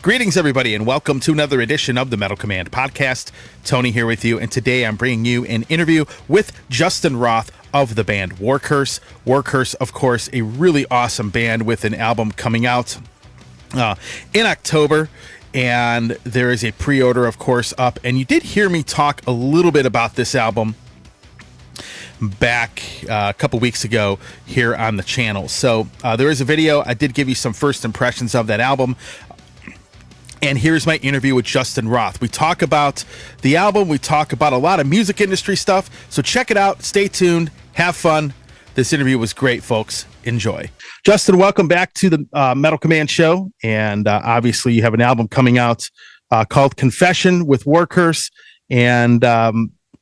Greetings, everybody, and welcome to another edition of the Metal Command podcast. Tony here with you, and today I'm bringing you an interview with Justin Roth of the band War Curse. War Curse, of course, a really awesome band with an album coming out in October, and there is a pre-order, of course, up. And you did hear me talk a little bit about this album back a couple weeks ago here on the channel. So there is a video. I did give you some first impressions of that album. And here's my interview with Justin Roth. We talk about the album. We talk about a lot of music industry stuff. So check it out. Stay tuned. Have fun. This interview was great, folks. Enjoy. Justin, welcome back to the Metal Command show. And obviously, you have an album coming out called Confession with War Curse. And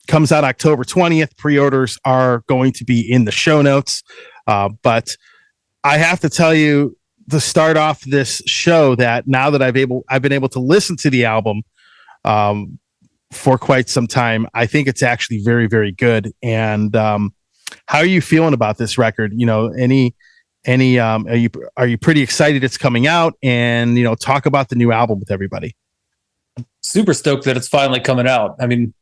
comes out October 20th. Pre-orders are going to be in the show notes. But I have to tell you, to start off this show, that now that I've been able to listen to the album for quite some time, I think it's actually very, very good. And how are you feeling about this record? You know, are you pretty excited it's coming out? And talk about the new album with everybody. Super stoked that it's finally coming out. I mean,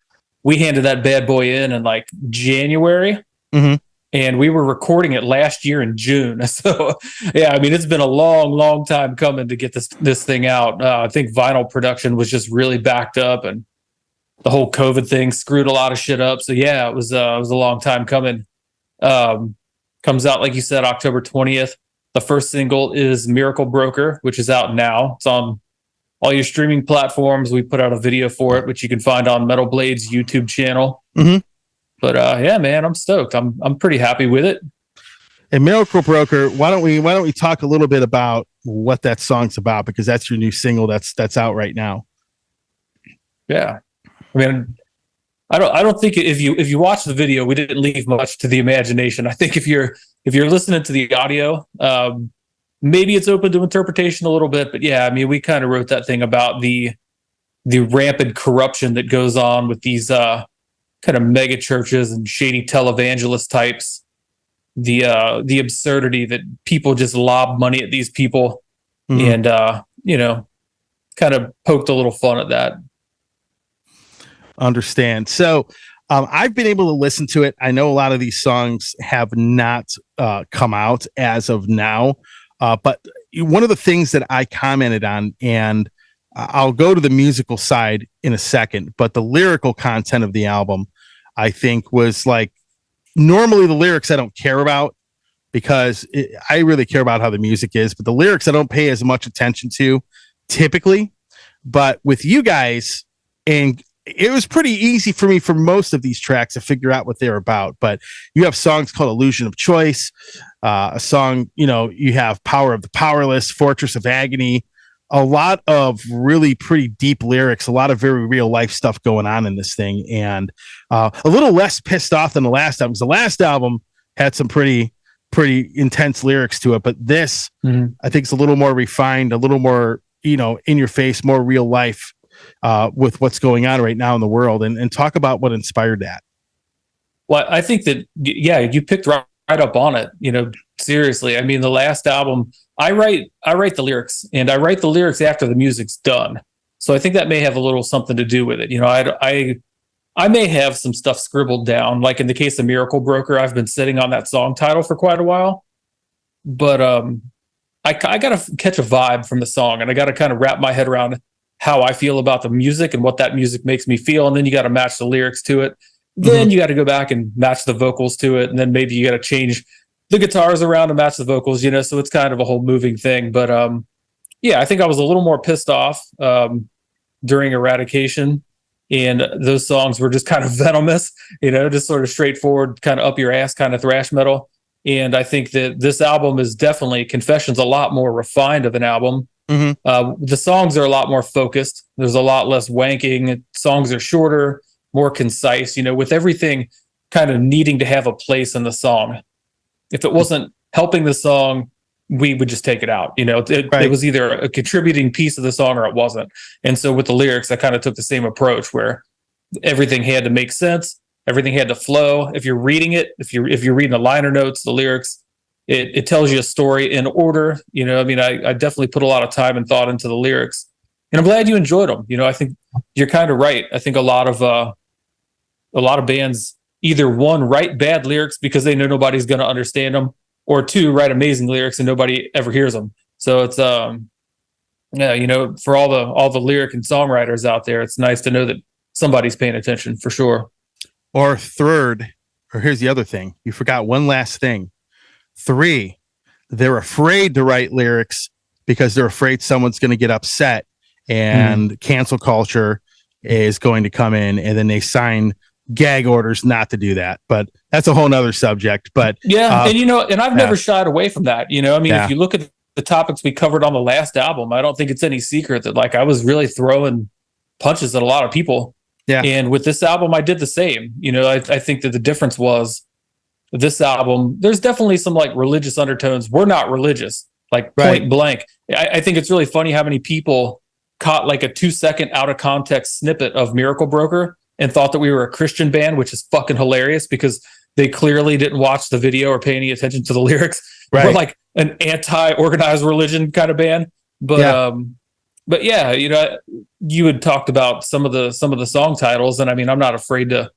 we handed that bad boy in like January. Mm-hmm. And we were recording it last year in June. So, yeah, I mean, it's been a long, long time coming to get this thing out. I think vinyl production was just really backed up, and the whole COVID thing screwed a lot of shit up. So, yeah, it was a long time coming. Comes out, like you said, October 20th. The first single is Miracle Broker, which is out now. It's on all your streaming platforms. We put out a video for it, which you can find on Metal Blade's YouTube channel. Mm-hmm. But yeah, man, I'm stoked. I'm pretty happy with it. And Miracle Broker, why don't we talk a little bit about what that song's about, because that's your new single that's out right now. Yeah, I mean, I don't think if you watch the video, we didn't leave much to the imagination. I think if you're listening to the audio, maybe it's open to interpretation a little bit. But yeah, I mean, we kind of wrote that thing about the rampant corruption that goes on with these kind of mega churches and shady televangelist types, the absurdity that people just lob money at these people, mm-hmm. and kind of poked a little fun at that. Understand. So I've been able to listen to it. I know a lot of these songs have not come out as of now, but one of the things that I commented on, and I'll go to the musical side in a second, but the lyrical content of the album, I think, was like, normally the lyrics I don't care about, because I really care about how the music is, but the lyrics I don't pay as much attention to typically. But with you guys, and it was pretty easy for me for most of these tracks to figure out what they're about. But you have songs called Illusion of Choice, a song, you have Power of the Powerless, Fortress of Agony, a lot of really pretty deep lyrics, a lot of very real life stuff going on in this thing. And a little less pissed off than the last album, because the last album had some pretty intense lyrics to it. But this, mm-hmm. I think, is a little more refined, a little more, in your face, more real life with what's going on right now in the world. And talk about what inspired that. Well, I think that, yeah, you picked right up on it. Seriously. I mean, the last album, I write the lyrics, and I write the lyrics after the music's done. So I think that may have a little something to do with it. I may have some stuff scribbled down, like in the case of Miracle Broker. I've been sitting on that song title for quite a while, but I got to catch a vibe from the song, and I got to kind of wrap my head around how I feel about the music and what that music makes me feel. And then you got to match the lyrics to it. Then mm-hmm. you got to go back and match the vocals to it. And then maybe you got to change the guitars around to match the vocals, so it's kind of a whole moving thing. But yeah, I think I was a little more pissed off during Eradication, and those songs were just kind of venomous, just sort of straightforward, kind of up your ass kind of thrash metal. And I think that this album is definitely, Confession's a lot more refined of an album. Mm-hmm. The songs are a lot more focused. There's a lot less wanking. Songs are shorter, more concise, with everything kind of needing to have a place in the song. If it wasn't helping the song, we would just take it out. It was either a contributing piece of the song or it wasn't. And so with the lyrics, I kind of took the same approach, where everything had to make sense. Everything had to flow. If you're reading it, if you're reading the liner notes, the lyrics, it tells you a story in order. I definitely put a lot of time and thought into the lyrics. and I'm glad you enjoyed them. I think you're kind of right. I think a lot of bands either one write bad lyrics because they know nobody's going to understand them, or two write amazing lyrics and nobody ever hears them. So it's yeah, for all the lyric and songwriters out there, it's nice to know that somebody's paying attention for sure. Or third, or here's the other thing. You forgot one last thing. 3, they're afraid to write lyrics because they're afraid someone's going to get upset and cancel culture is going to come in, and then they sign gag orders not to do that. But that's a whole nother subject. But yeah, and I've never shied away from that. I mean, if you look at the topics we covered on the last album, I don't think it's any secret that like I was really throwing punches at a lot of people. Yeah. And with this album, I did the same. I think that the difference was this album, there's definitely some like religious undertones. We're not religious, like point blank. I think it's really funny how many people caught like a 2-second out of context snippet of Miracle Broker and thought that we were a Christian band, which is fucking hilarious because they clearly didn't watch the video or pay any attention to the lyrics. We're like an anti-organized religion kind of band. But yeah, you had talked about some of the song titles, and I mean, I'm not afraid to.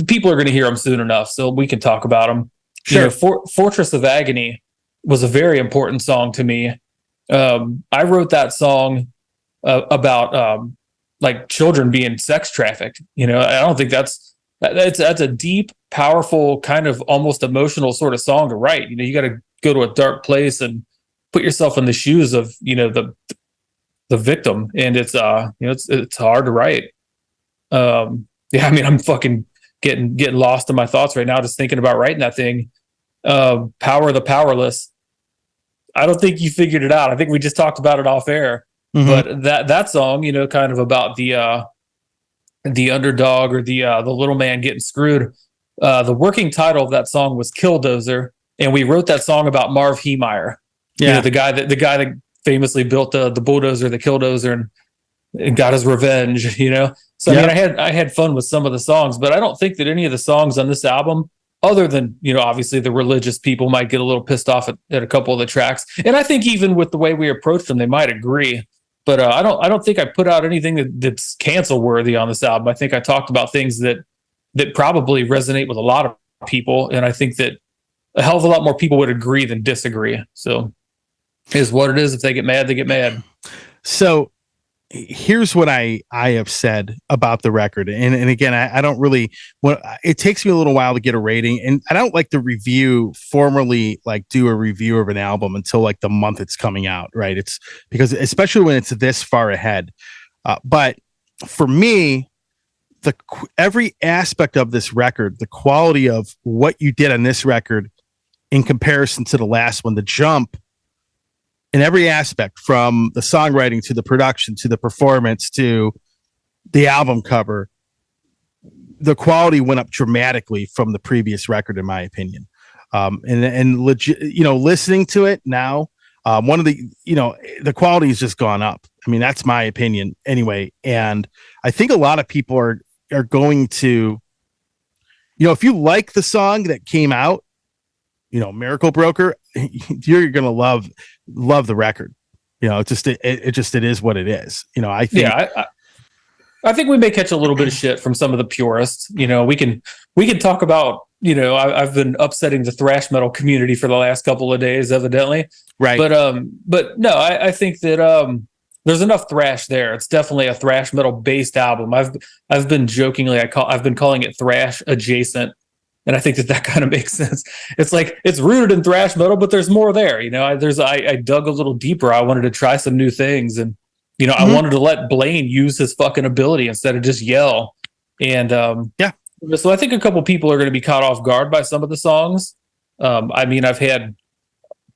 People are going to hear them soon enough, so we can talk about them. Sure. Fortress of Agony was a very important song to me. I wrote that song about like children being sex trafficked. I don't think that's a deep, powerful, kind of almost emotional sort of song to write. You got to go to a dark place and put yourself in the shoes of the victim, and it's it's hard to write. I mean, I'm fucking getting lost in my thoughts right now just thinking about writing that thing. Power of the Powerless. I don't think you figured it out. I think we just talked about it off air. But that song, kind of about the underdog or the little man getting screwed. The working title of that song was Killdozer, and we wrote that song about Marv Heemeyer. Yeah, the guy that famously built the bulldozer, the Killdozer, and got his revenge. So I mean, I had fun with some of the songs, but I don't think that any of the songs on this album, other than obviously the religious people might get a little pissed off at a couple of the tracks, and I think even with the way we approached them, they might agree. But I don't think I put out anything that's cancel worthy on this album. I think I talked about things that probably resonate with a lot of people, and I think that a hell of a lot more people would agree than disagree. So, is what it is. If they get mad, they get mad. So, here's what I have said about the record, and again, I don't really. It takes me a little while to get a rating, and I don't like to formally do a review of an album until like the month it's coming out, right? It's because especially when it's this far ahead. But for me, every aspect of this record, the quality of what you did on this record in comparison to the last one, the jump in every aspect, from the songwriting to the production to the performance to the album cover, the quality went up dramatically from the previous record, in my opinion. And legit, listening to it now, one of the quality has just gone up. I mean, that's my opinion anyway. And I think a lot of people are going to, if you like the song that came out, Miracle Broker, you're going to love the record. It is what it is. I think. Yeah, I think we may catch a little bit of shit from some of the purists. We can talk about. I've been upsetting the thrash metal community for the last couple of days, evidently. Right. But no, I think that there's enough thrash there. It's definitely a thrash metal based album. I've been jokingly I've been calling it thrash adjacent. And I think that kind of makes sense. It's like it's rooted in thrash metal, but there's more there. I dug a little deeper. I wanted to try some new things, and I wanted to let Blaine use his fucking ability instead of just yell. And so I think a couple people are going to be caught off guard by some of the songs. I mean, I've had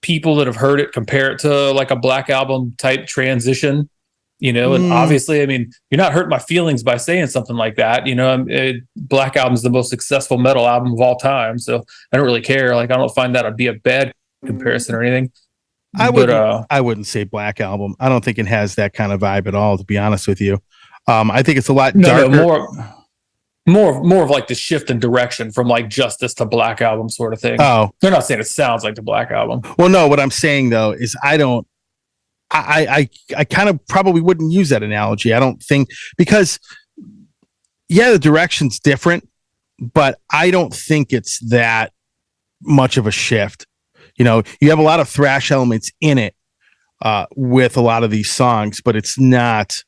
people that have heard it compare it to like a Black Album type transition. And obviously, I mean, you're not hurting my feelings by saying something like that. Black Album is the most successful metal album of all time, so I don't really care. Like, I don't find that to be a bad comparison or anything. I wouldn't say Black Album. I don't think it has that kind of vibe at all, to be honest with you. I think it's a lot darker. More of like the shift in direction from like Justice to Black Album sort of thing. Oh, they're not saying it sounds like the Black Album. Well, no, what I'm saying though is I don't I kind of probably wouldn't use that analogy. I don't think, because yeah, the direction's different, but I don't think it's that much of a shift. You know, you have a lot of thrash elements in it with a lot of these songs, but it's not.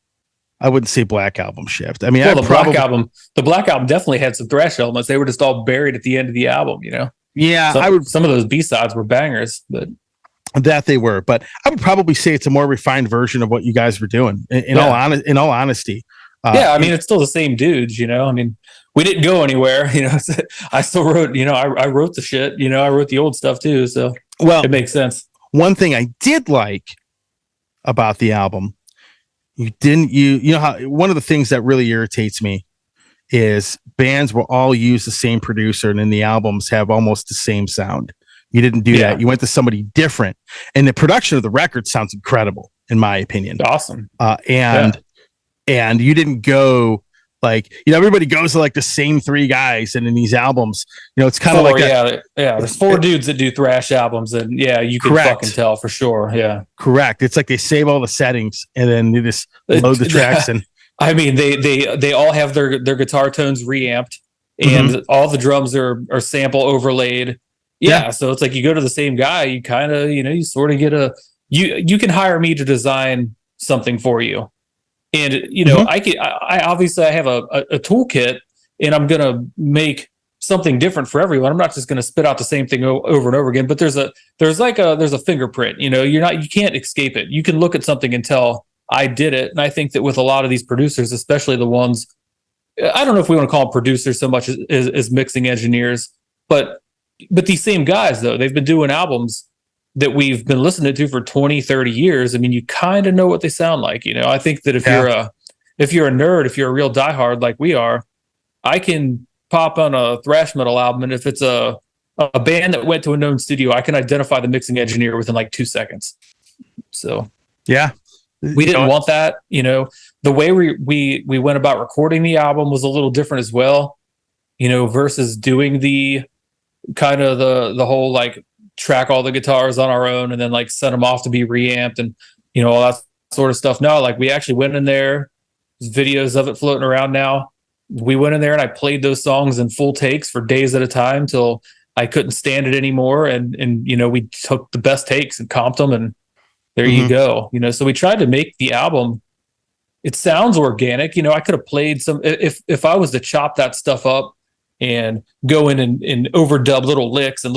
I wouldn't say Black Album shift. I mean, well, the Black Album definitely had some thrash elements. They were just all buried at the end of the album, you know. Yeah, some of those B-sides were bangers, but that they were. But I would probably say it's a more refined version of what you guys were doing. In all honesty, yeah, I mean, it's still the same dudes, you know. I mean, we didn't go anywhere, you know. I still wrote, you know, I wrote the shit, you know. I wrote the old stuff too, so well, it makes sense. One thing I did like about the album, you know how one of the things that really irritates me is bands will all use the same producer, and then the albums have almost the same sound. You didn't do that. You went to somebody different, and the production of the record sounds incredible, in my opinion. Awesome. And you didn't go like, you know, everybody goes to like the same three guys, and in these albums, you know, it's kind of like there's four dudes that do thrash albums, and you can fucking tell for sure. Yeah, correct. It's like they save all the settings and then they just load the tracks and. I mean, they all have their guitar tones reamped, and all the drums are sample overlaid. Yeah, so it's like you go to the same guy, you kind of, you know, you sort of get you can hire me to design something for you. And, you know, I obviously I have a toolkit, and I'm going to make something different for everyone. I'm not just going to spit out the same thing over and over again, but there's a fingerprint, you know, you can't escape it. You can look at something and tell I did it. And I think that with a lot of these producers, especially the ones, I don't know if we want to call them producers so much as mixing engineers, but these same guys, though, they've been doing albums that we've been listening to for 20, 30 years. I mean, you kind of know what they sound like. You know, I think that if you're a nerd, if you're a real diehard like we are, I can pop on a thrash metal album, and if it's a band that went to a known studio, I can identify the mixing engineer within like 2 seconds. So yeah. We didn't want that, you know. The way we went about recording the album was a little different as well, you know, versus doing the kind of the whole like track all the guitars on our own and then like send them off to be reamped and, you know, all that sort of stuff. No, like we actually went in there. There's videos of it floating around now. We went in there and I played those songs in full takes for days at a time till I couldn't stand it anymore. And you know, we took the best takes and comped them, and there you go. You know, so we tried to make the album, it sounds organic. You know, I could have played some, if I was to chop that stuff up and go in and overdub little licks and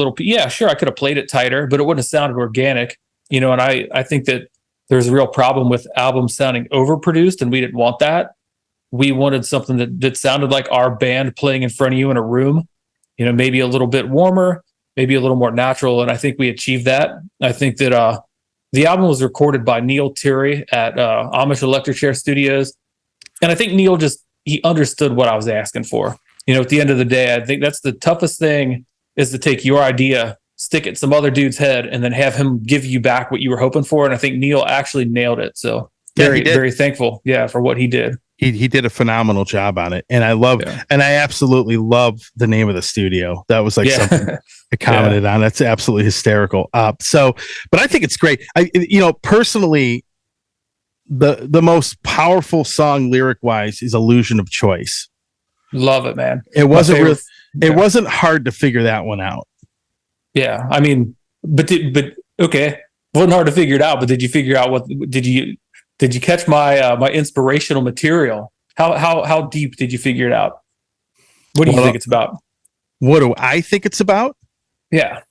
sure, I could have played it tighter, but it wouldn't have sounded organic. You know, and I think that there's a real problem with albums sounding overproduced, and we didn't want that. We wanted something that sounded like our band playing in front of you in a room, you know, maybe a little bit warmer, maybe a little more natural. And I think we achieved that. I think that, the album was recorded by Neil Turi at Amish Electric Chair Studios. And I think Neil he understood what I was asking for. You know, at the end of the day, I think that's the toughest thing, is to take your idea, stick it some other dude's head, and then have him give you back what you were hoping for. And I think Neil actually nailed it. So very thankful, for what he did. He did a phenomenal job on it. And and I absolutely love the name of the studio. That was like something I commented on. That's absolutely hysterical. But I think it's great. Personally, the most powerful song lyric wise is Illusion of Choice. Love it, man. It wasn't it wasn't hard to figure that one out. Yeah. I mean, okay. It wasn't hard to figure it out, but did you figure out did you catch my my inspirational material? How deep did you figure it out? What do you think it's about? What do I think it's about? Yeah.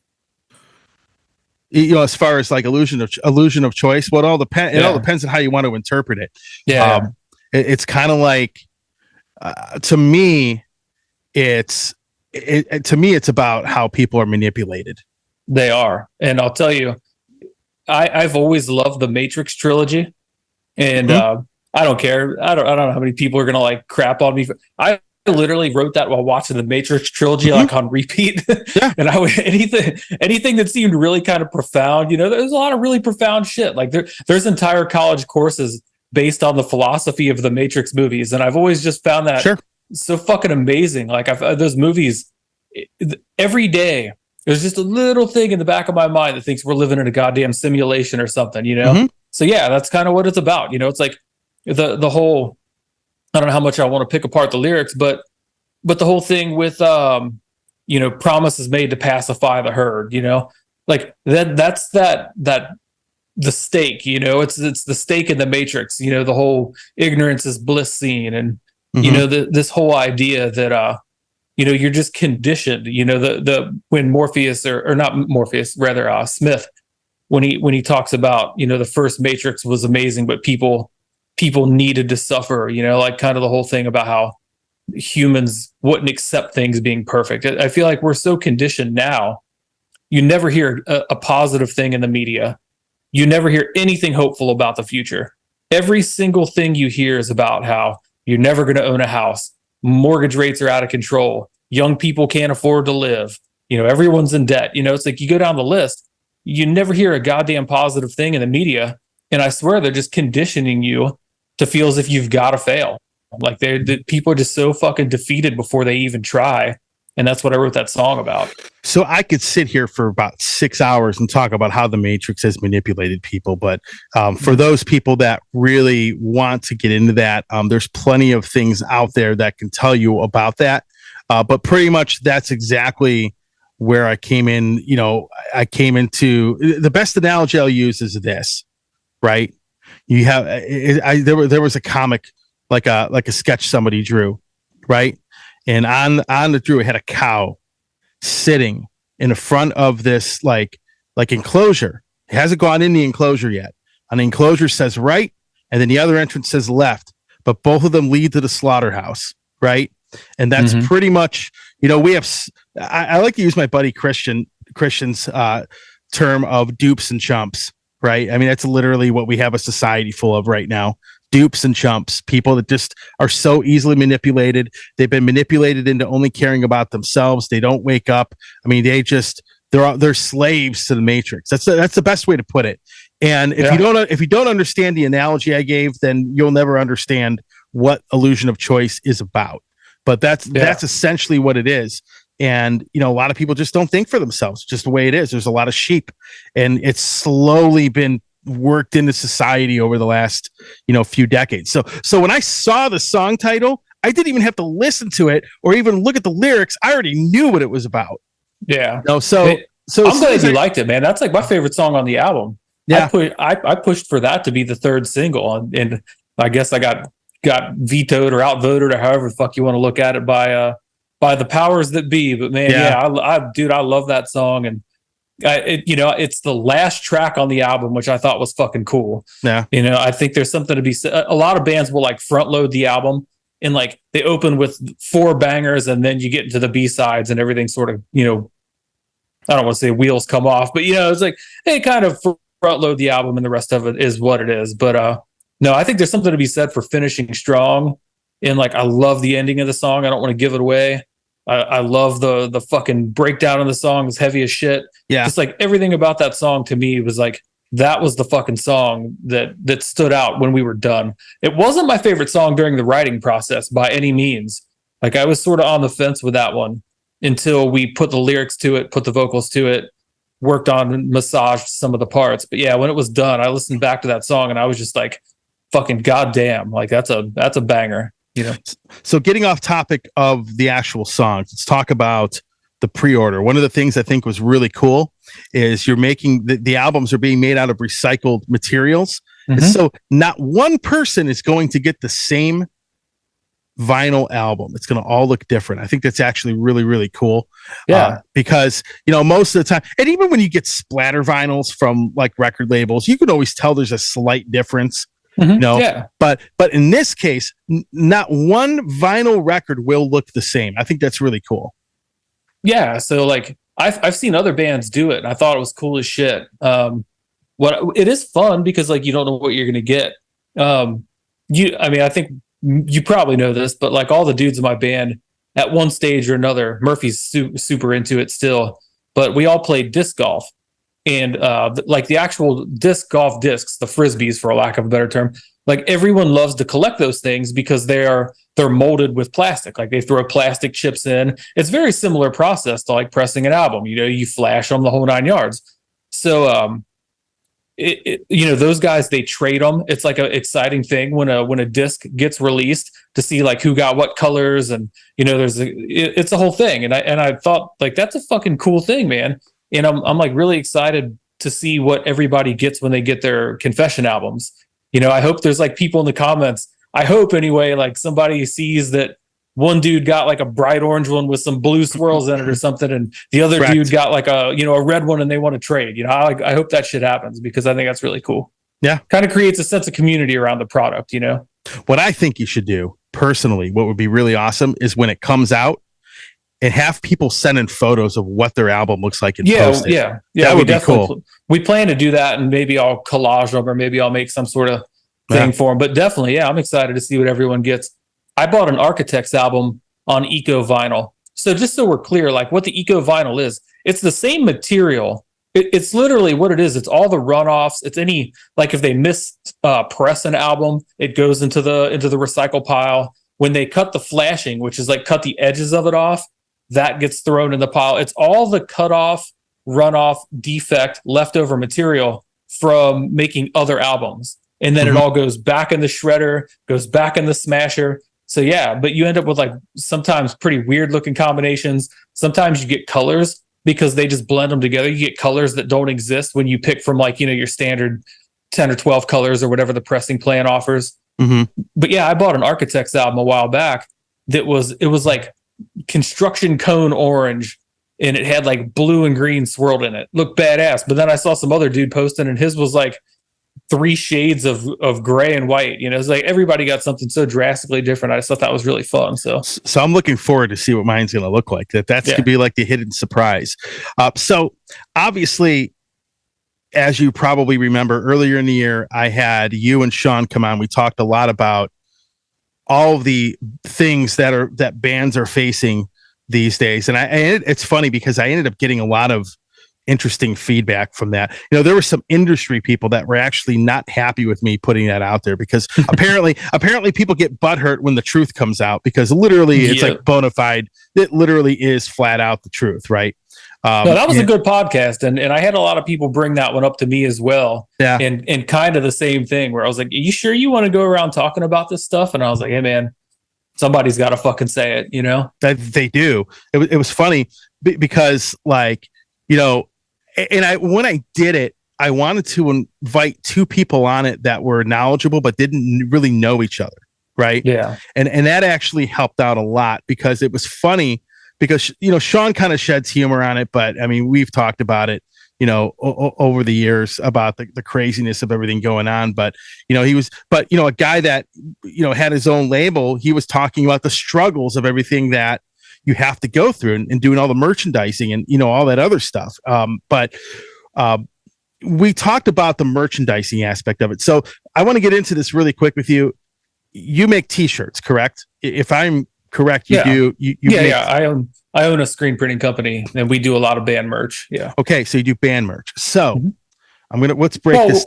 You know, as far as like illusion of choice, it all depends on how you want to interpret it. Yeah. It's kind of like, to me, it's about how people are manipulated. They are. And I'll tell you, I've always loved the Matrix trilogy. And I don't care. I don't know how many people are gonna like crap on me. I literally wrote that while watching the Matrix trilogy like on repeat. And anything that seemed really kind of profound, you know, there's a lot of really profound shit. Like there's entire college courses based on the philosophy of the Matrix movies, and I've always just found that so fucking amazing. Like those movies, every day there's just a little thing in the back of my mind that thinks we're living in a goddamn simulation or something, you know. So yeah, that's kind of what it's about. It's like the whole, I don't know how much I want to pick apart the lyrics, but the whole thing with promises made to pacify the herd, like that's the stake, it's the stake in the matrix, the whole ignorance is bliss scene. And this whole idea that you're just conditioned, the when Morpheus or not Morpheus, rather Smith, when he talks about, the first Matrix was amazing, but people needed to suffer, like kind of the whole thing about how humans wouldn't accept things being perfect. I feel like we're so conditioned now. You never hear a positive thing in the media. You never hear anything hopeful about the future. Every single thing you hear is about how you're never going to own a house. Mortgage rates are out of control. Young people can't afford to live. Everyone's in debt. It's like you go down the list, you never hear a goddamn positive thing in the media. And I swear they're just conditioning you to feel as if you've got to fail. Like the people are just so fucking defeated before they even try. And that's what I wrote that song about. So I could sit here for about 6 hours and talk about how the Matrix has manipulated people. But for those people that really want to get into that, there's plenty of things out there that can tell you about that. But pretty much that's exactly where I came in. I came into the best analogy I'll use is this, right? You have there was a comic like a sketch somebody drew, right? And on the drew, it had a cow sitting in the front of this like enclosure. It hasn't gone in the enclosure yet. And the enclosure says right, and then the other entrance says left, but both of them lead to the slaughterhouse, right? And that's pretty much, we have. I like to use my buddy Christian's term of dupes and chumps, right? I mean, that's literally what we have a society full of right now. Dupes and chumps, people that just are so easily manipulated. They've been manipulated into only caring about themselves. They don't wake up. I mean, they're slaves to the Matrix. That's the best way to put it. And if you don't understand the analogy I gave, then you'll never understand what illusion of choice is about. But that's essentially what it is. And, a lot of people just don't think for themselves, just the way it is. There's a lot of sheep, and it's slowly been worked into society over the last, few decades. So when I saw the song title, I didn't even have to listen to it or even look at the lyrics. I already knew what it was about. Yeah. So I'm glad you liked it, man. That's like my favorite song on the album. Yeah. I pushed for that to be the third single, and I guess I got vetoed or outvoted or however the fuck you want to look at it by the powers that be. But man, I love that song, and it's the last track on the album, which I thought was fucking cool. Yeah. I think there's something to be said. A lot of bands will like front load the album and like they open with 4 bangers and then you get into the B-sides and everything sort of, I don't want to say wheels come off, but it's like they kind of front load the album and the rest of it is what it is. But no, I think there's something to be said for finishing strong. And like, I love the ending of the song. I don't want to give it away. I love the fucking breakdown of the song. It's heavy as shit. Yeah. Just like everything about that song to me was like, that was the fucking song that stood out when we were done. It wasn't my favorite song during the writing process by any means. Like I was sort of on the fence with that one until we put the lyrics to it, put the vocals to it, worked on and massaged some of the parts. But yeah, when it was done, I listened back to that song and I was just like, fucking goddamn, like that's a banger. So getting off topic of the actual songs, let's talk about the pre-order. One of the things I think was really cool is you're making the albums are being made out of recycled materials. And so not one person is going to get the same vinyl album. It's going to all look different. I think that's actually really, really cool. Yeah. Because, most of the time, and even when you get splatter vinyls from like record labels, you can always tell there's a slight difference. But in this case, not one vinyl record will look the same. I think that's really cool. Yeah, so like I've seen other bands do it, and I thought it was cool as shit. It is fun because like you don't know what you're gonna get. I think you probably know this, but like all the dudes in my band, at one stage or another, Murphy's super into it still, but we all played disc golf. And like the actual disc golf discs, the frisbees, for a lack of a better term, like everyone loves to collect those things because they're molded with plastic. Like they throw plastic chips in. It's very similar process to like pressing an album. You flash them the whole 9 yards. So those guys, they trade them. It's like an exciting thing when a disc gets released to see like who got what colors, and it's a whole thing. And I thought like that's a fucking cool thing, man. And I'm like really excited to see what everybody gets when they get their Confession albums. I hope there's like people in the comments. I hope anyway, like somebody sees that one dude got like a bright orange one with some blue swirls in it or something, and the other dude got like a red one and they want to trade. I hope that shit happens because I think that's really cool. Yeah. Kind of creates a sense of community around the product, What I think you should do personally, what would be really awesome is when it comes out and have people send in photos of what their album looks like and post it. Yeah. That would be cool. We plan to do that, and maybe I'll collage them or maybe I'll make some sort of thing for them. But definitely, I'm excited to see what everyone gets. I bought an Architects album on Eco Vinyl. So just so we're clear, like what the Eco Vinyl is, it's the same material. It's literally what it is. It's all the runoffs. It's any, like if they press an album, it goes into the recycle pile. When they cut the flashing, which is like cut the edges of it off, that gets thrown in the pile. It's all the cut off, runoff, defect, leftover material from making other albums. And then it all goes back in the shredder, goes back in the smasher. So yeah, but you end up with like sometimes pretty weird looking combinations. Sometimes you get colors because they just blend them together. You get colors that don't exist when you pick from like, your standard 10 or 12 colors or whatever the pressing plan offers. But yeah, I bought an Architects album a while back it was like construction cone orange, and it had like blue and green swirled in it. Looked badass. But then I saw some other dude posting, and his was like 3 shades of gray and white. It's like everybody got something so drastically different. I just thought that was really fun. So I'm looking forward to see what mine's going to look like. That's going to be like the hidden surprise. So obviously, as you probably remember, earlier in the year, I had you and Sean come on. We talked a lot about all of the things that bands are facing these days. And it's funny because I ended up getting a lot of interesting feedback from that. There were some industry people that were actually not happy with me putting that out there because apparently people get butthurt when the truth comes out because literally it's like bona fide. It literally is flat out the truth, right? No, that was a good podcast, and I had a lot of people bring that one up to me as well. Yeah, and kind of the same thing where I was like, "Are you sure you want to go around talking about this stuff?" And I was like, "Hey, man, somebody's got to fucking say it," That they do. It was funny because like and when I did it, I wanted to invite 2 people on it that were knowledgeable but didn't really know each other, right? Yeah, and that actually helped out a lot because it was funny. Because, Sean kind of sheds humor on it, but I mean, we've talked about it, over the years about the craziness of everything going on. But, a guy that, had his own label, he was talking about the struggles of everything that you have to go through and doing all the merchandising and, all that other stuff. But we talked about the merchandising aspect of it. So I want to get into this really quick with you. You make t-shirts, correct? If I'm correct, you do. I own a screen printing company, and we do a lot of band merch. Yeah. Okay, so you do band merch. So let's break this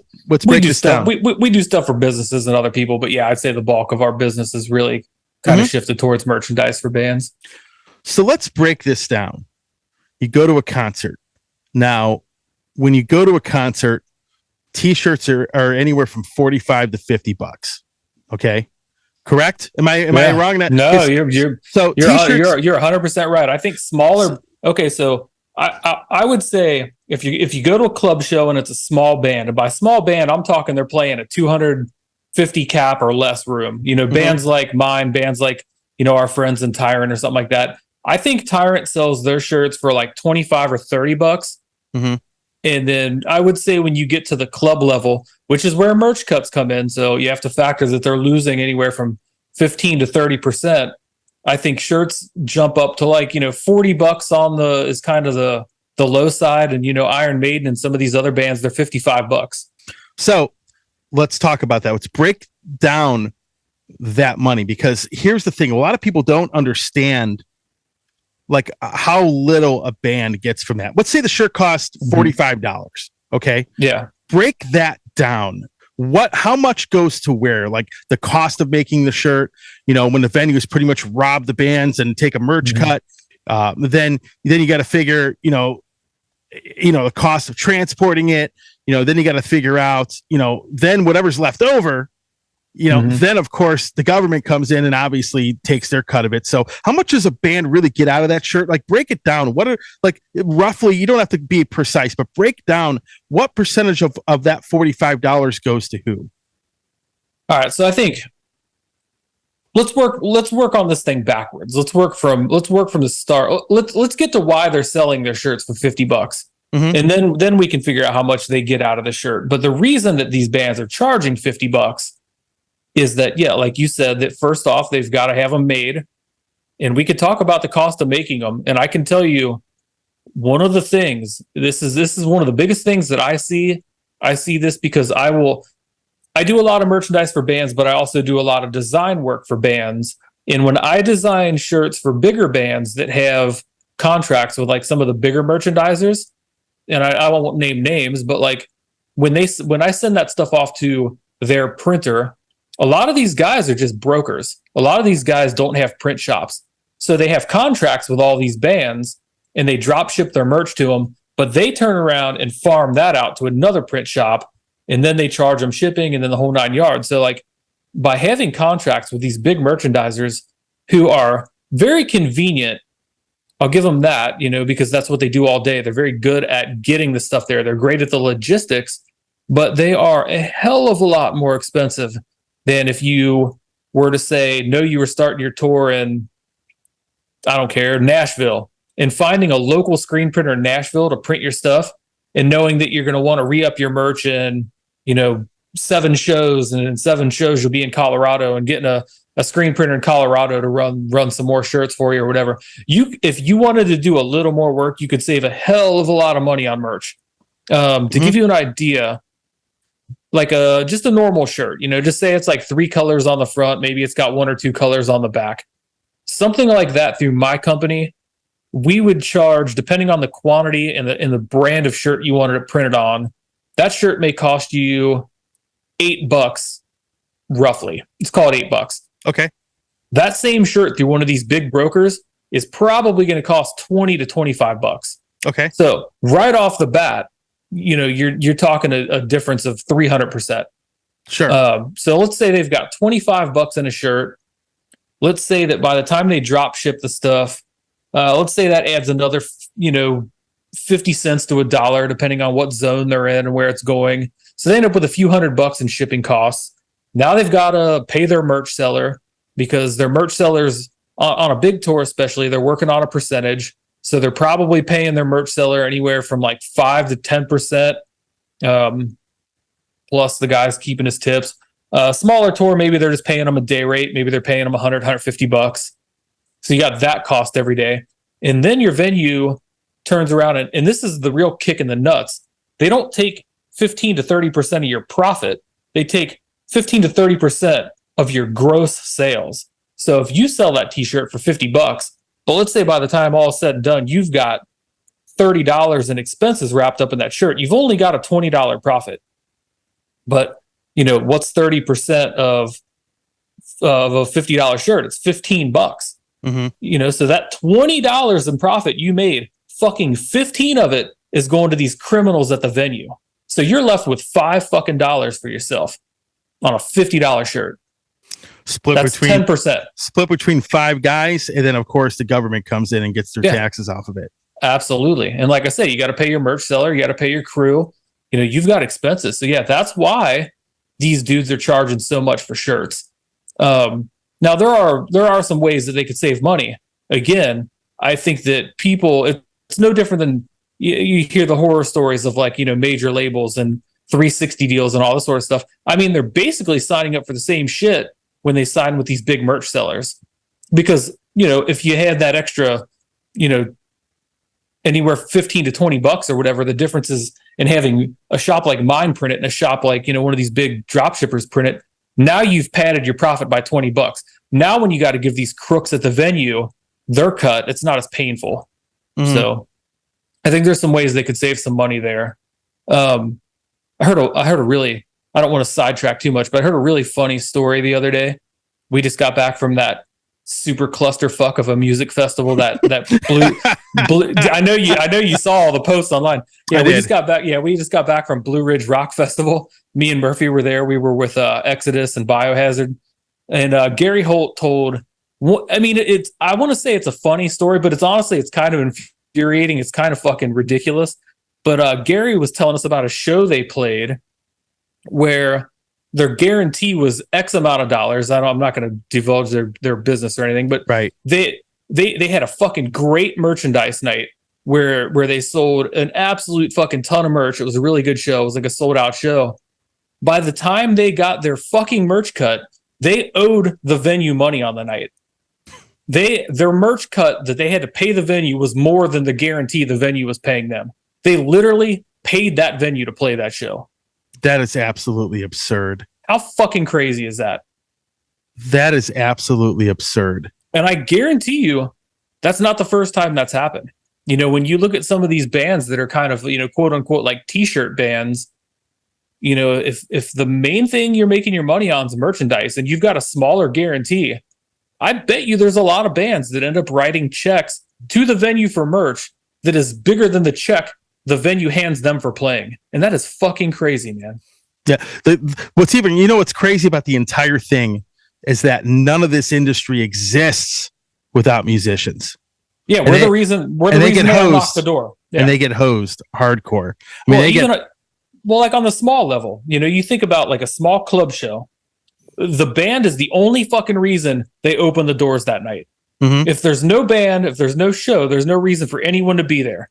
down. We do stuff for businesses and other people, but yeah, I'd say the bulk of our business is really kind of shifted towards merchandise for bands. So let's break this down. You go to a concert. Now, when you go to a concert, t-shirts are anywhere from $45 to $50. Okay. Correct? Am I wrong? No, you're 100% right. I think smaller. Okay, so I would say if you go to a club show and it's a small band, and by small band I'm talking they're playing a 250 cap or less room. Bands like mine, bands like our friends in Tyrant or something like that. I think Tyrant sells their shirts for like $25 or $30. And then I would say when you get to the club level, which is where merch cuts come in, so you have to factor that they're losing anywhere from 15 to 30%. I think shirts jump up to like, $40 is kind of the low side. And, Iron Maiden and some of these other bands, they're $55. So let's talk about that. Let's break down that money, because here's the thing. A lot of people don't understand like how little a band gets from that. Let's say the shirt costs $45. Okay. Yeah. Break that down. How much goes to where? Like the cost of making the shirt, when the venues pretty much rob the bands and take a merch cut. Then you got to figure, the cost of transporting it, then you got to figure out, then whatever's left over, then of course the government comes in and obviously takes their cut of it. So how much does a band really get out of that shirt? Like, break it down. What are, like, roughly, you don't have to be precise, but break down what percentage of that $45 goes to who? All right. So I think let's work on this thing backwards. Let's work from the start. Let's get to why they're selling their shirts for $50. And then we can figure out how much they get out of the shirt. But the reason that these bands are charging $50 is that, like you said, that first off, they've got to have them made. And we could talk about the cost of making them. And I can tell you one of the things, this is one of the biggest things that I see. I see this because I do a lot of merchandise for bands, but I also do a lot of design work for bands. And when I design shirts for bigger bands that have contracts with like some of the bigger merchandisers, and I won't name names, but like when I send that stuff off to their printer, a lot of these guys are just brokers. A lot of these guys don't have print shops. So they have contracts with all these bands and they drop ship their merch to them, but they turn around and farm that out to another print shop. And then they charge them shipping and then the whole 9 yards. So like by having contracts with these big merchandisers who are very convenient, I'll give them that, because that's what they do all day. They're very good at getting the stuff there. They're great at the logistics, but they are a hell of a lot more expensive than if you were to say, no, you were starting your tour in, I don't care, Nashville, and finding a local screen printer in Nashville to print your stuff and knowing that you're going to want to re-up your merch in, 7 shows, and in 7 shows you'll be in Colorado and getting a screen printer in Colorado to run some more shirts for you or whatever. If you wanted to do a little more work, you could save a hell of a lot of money on merch. To give you an idea, like just a normal shirt, just say it's like 3 colors on the front, maybe it's got 1 or 2 colors on the back. Something like that through my company, we would charge, depending on the quantity and the brand of shirt you wanted it printed on, that shirt may cost you $8 roughly. Let's call it $8. Okay. That same shirt through one of these big brokers is probably going to cost $20 to $25. Okay. So right off the bat, you're talking a difference of 300%. Sure. So let's say they've got $25 in a shirt. Let's say that by the time they drop ship the stuff, let's say that adds another, 50 cents to $1, depending on what zone they're in and where it's going. So they end up with a few $100 in shipping costs. Now they've got to pay their merch seller because their merch sellers on a big tour, especially, they're working on a percentage. So they're probably paying their merch seller anywhere from like 5 to 10%. Plus the guy's keeping his tips. Smaller tour, maybe they're just paying them a day rate. Maybe they're paying them $100, $150. So you got that cost every day. And then your venue turns around and this is the real kick in the nuts. They don't take 15 to 30% of your profit. They take 15 to 30% of your gross sales. So if you sell that t-shirt for $50, but let's say by the time all is said and done, you've got $30 in expenses wrapped up in that shirt, you've only got a $20 profit. But what's 30% of a $50 shirt? It's $15. So that $20 in profit you made, fucking 15 of it is going to these criminals at the venue. So you're left with $5 for yourself on a $50 shirt. That's between 10%. Split between 5 guys, and then of course the government comes in and gets their taxes off of it. Absolutely. And like I say, you got to pay your merch seller, you got to pay your crew. You've got expenses. So that's why these dudes are charging so much for shirts. Now there are some ways that they could save money. Again, I think that people, it's no different than you hear the horror stories of like, major labels and 360 deals and all this sort of stuff. I mean, they're basically signing up for the same shit when they sign with these big merch sellers, because, if you had that extra, anywhere 15 to $20 or whatever, the difference is in having a shop like mine print it and a shop like, one of these big drop shippers print it. Now you've padded your profit by $20. Now when you got to give these crooks at the venue their cut, it's not as painful. So I think there's some ways they could save some money there. I heard a really, I don't want to sidetrack too much, but I heard a really funny story the other day. We just got back from that super clusterfuck of a music festival that blue. I know you saw all the posts online. Yeah, we just got back. Yeah, we just got back from Blue Ridge Rock Festival. Me and Murphy were there. We were with Exodus and Biohazard, and Gary Holt told. I mean, I want to say it's a funny story, but it's kind of infuriating. It's kind of fucking ridiculous. But Gary was telling us about a show they played where their guarantee was X amount of dollars. I'm not going to divulge their business or anything, but right. They had a fucking great merchandise night where they sold an absolute fucking ton of merch. It was a really good show. It was like a sold out show. By the time they got their fucking merch cut, they owed the venue money on the night. Their merch cut that they had to pay the venue was more than the guarantee the venue was paying them. They literally paid that venue to play that show. That is absolutely absurd. How fucking crazy is that? That is absolutely absurd. And I guarantee you that's not the first time that's happened. You know, when you look at some of these bands that are kind of, you know, quote unquote, like t-shirt bands, you know, if the main thing you're making your money on is merchandise and you've got a smaller guarantee, I bet you there's a lot of bands that end up writing checks to the venue for merch that is bigger than the check the venue hands them for playing. And that is fucking crazy, man. Yeah. What's crazy about the entire thing is that none of this industry exists without musicians. Yeah, we're the reason they unlock the door. Yeah. And they get hosed hardcore. I mean, like on the small level, you know, you think about like a small club show. The band is the only fucking reason they open the doors that night. Mm-hmm. If there's no band, if there's no show, there's no reason for anyone to be there.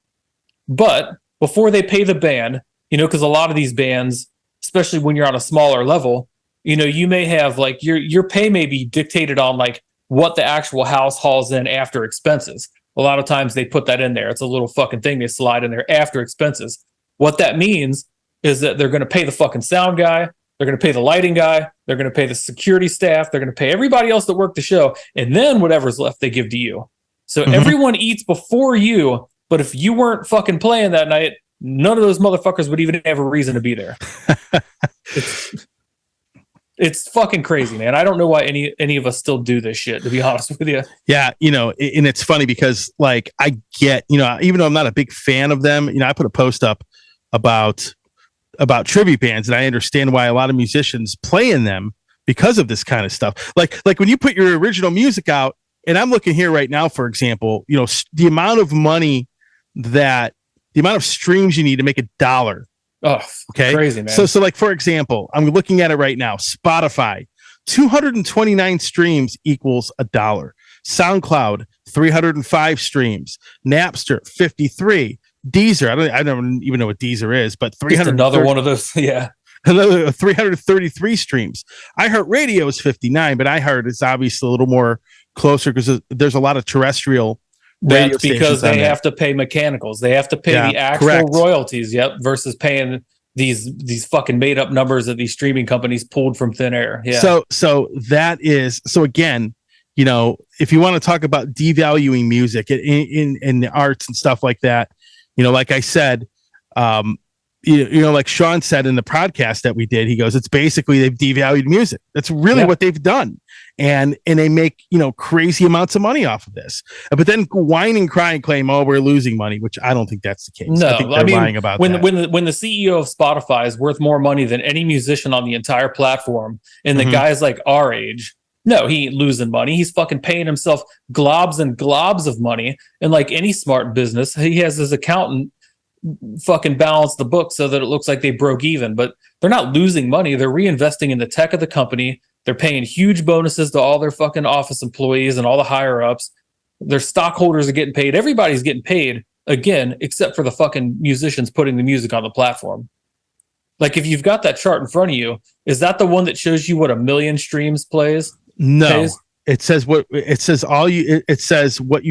But before they pay the band, you know, because a lot of these bands, especially when you're on a smaller level, you know, you may have like your pay may be dictated on like what the actual house hauls in after expenses. A lot of times they put that in there. It's a little fucking thing they slide in there after expenses. What that means is that they're going to pay the fucking sound guy. They're going to pay the lighting guy. They're going to pay the security staff. They're going to pay everybody else that worked the show. And then whatever's left, they give to you. So everyone eats before you. But if you weren't fucking playing that night, none of those motherfuckers would even have a reason to be there. It's fucking crazy, man. I don't know why any of us still do this shit, to be honest with you. Yeah, you know, and it's funny because like I get, you know, even though I'm not a big fan of them, you know, I put a post up about tribute bands, and I understand why a lot of musicians play in them because of this kind of stuff. Like when you put your original music out, and I'm looking here right now, for example, you know, the amount of streams you need to make $1. Oh, okay. Crazy, man. So like, for example, I'm looking at it right now. Spotify, 229 streams equals $1. SoundCloud, 305 streams. Napster, 53. Deezer, I don't even know what Deezer is, but 300. Another one of those, yeah. Another 333 streams. iHeartRadio is 59, but iHeart is obviously a little more closer because there's a lot of terrestrial. That's because they have to pay mechanicals. They have to pay the actual royalties. Yep. Versus paying these fucking made up numbers that these streaming companies pulled from thin air. Yeah. So again, you know, if you want to talk about devaluing music in the arts and stuff like that, you know, like I said, you know, like Sean said in the podcast that we did, he goes, it's basically they've devalued music. That's really what they've done. And they make, you know, crazy amounts of money off of this, but then whine and cry and claim, oh, we're losing money, which I don't think that's the case. No, I think they're lying about that. When the CEO of Spotify is worth more money than any musician on the entire platform, and the guy's like our age, no, he ain't losing money. He's fucking paying himself globs and globs of money. And like any smart business, he has his accountant fucking balance the book so that it looks like they broke even, but they're not losing money. They're reinvesting in the tech of the company. They're paying huge bonuses to all their fucking office employees and all the higher ups. Their stockholders are getting paid. Everybody's getting paid again, except for the fucking musicians putting the music on the platform. Like if you've got that chart in front of you, is that the one that shows you what 1 million streams plays? No, it says what you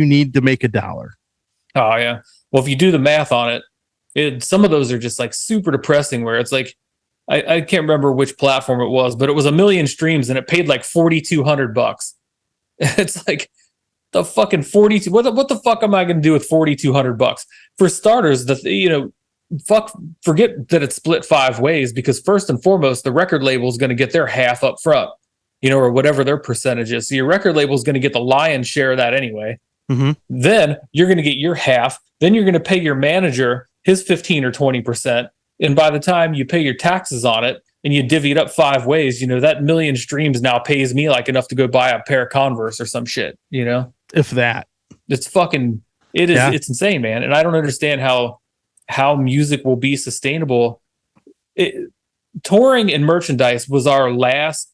need to make $1. Oh yeah. Well, if you do the math on it, some of those are just like super depressing where it's like, I can't remember which platform it was, but it was 1 million streams and it paid like $4,200. It's like the fucking 42. What the fuck am I going to do with $4,200? For starters, forget that it's split 5 ways, because first and foremost, the record label is going to get their half up front. or whatever their percentage is. So your record label is going to get the lion's share of that anyway. Mm-hmm. Then you're going to get your half. Then you're going to pay your manager his 15 or 20%. And by the time you pay your taxes on it and you divvy it up 5 ways, that million streams now pays me like enough to go buy a pair of Converse or some shit, If that. It's it's insane, man. And I don't understand how music will be sustainable. Touring and merchandise was our last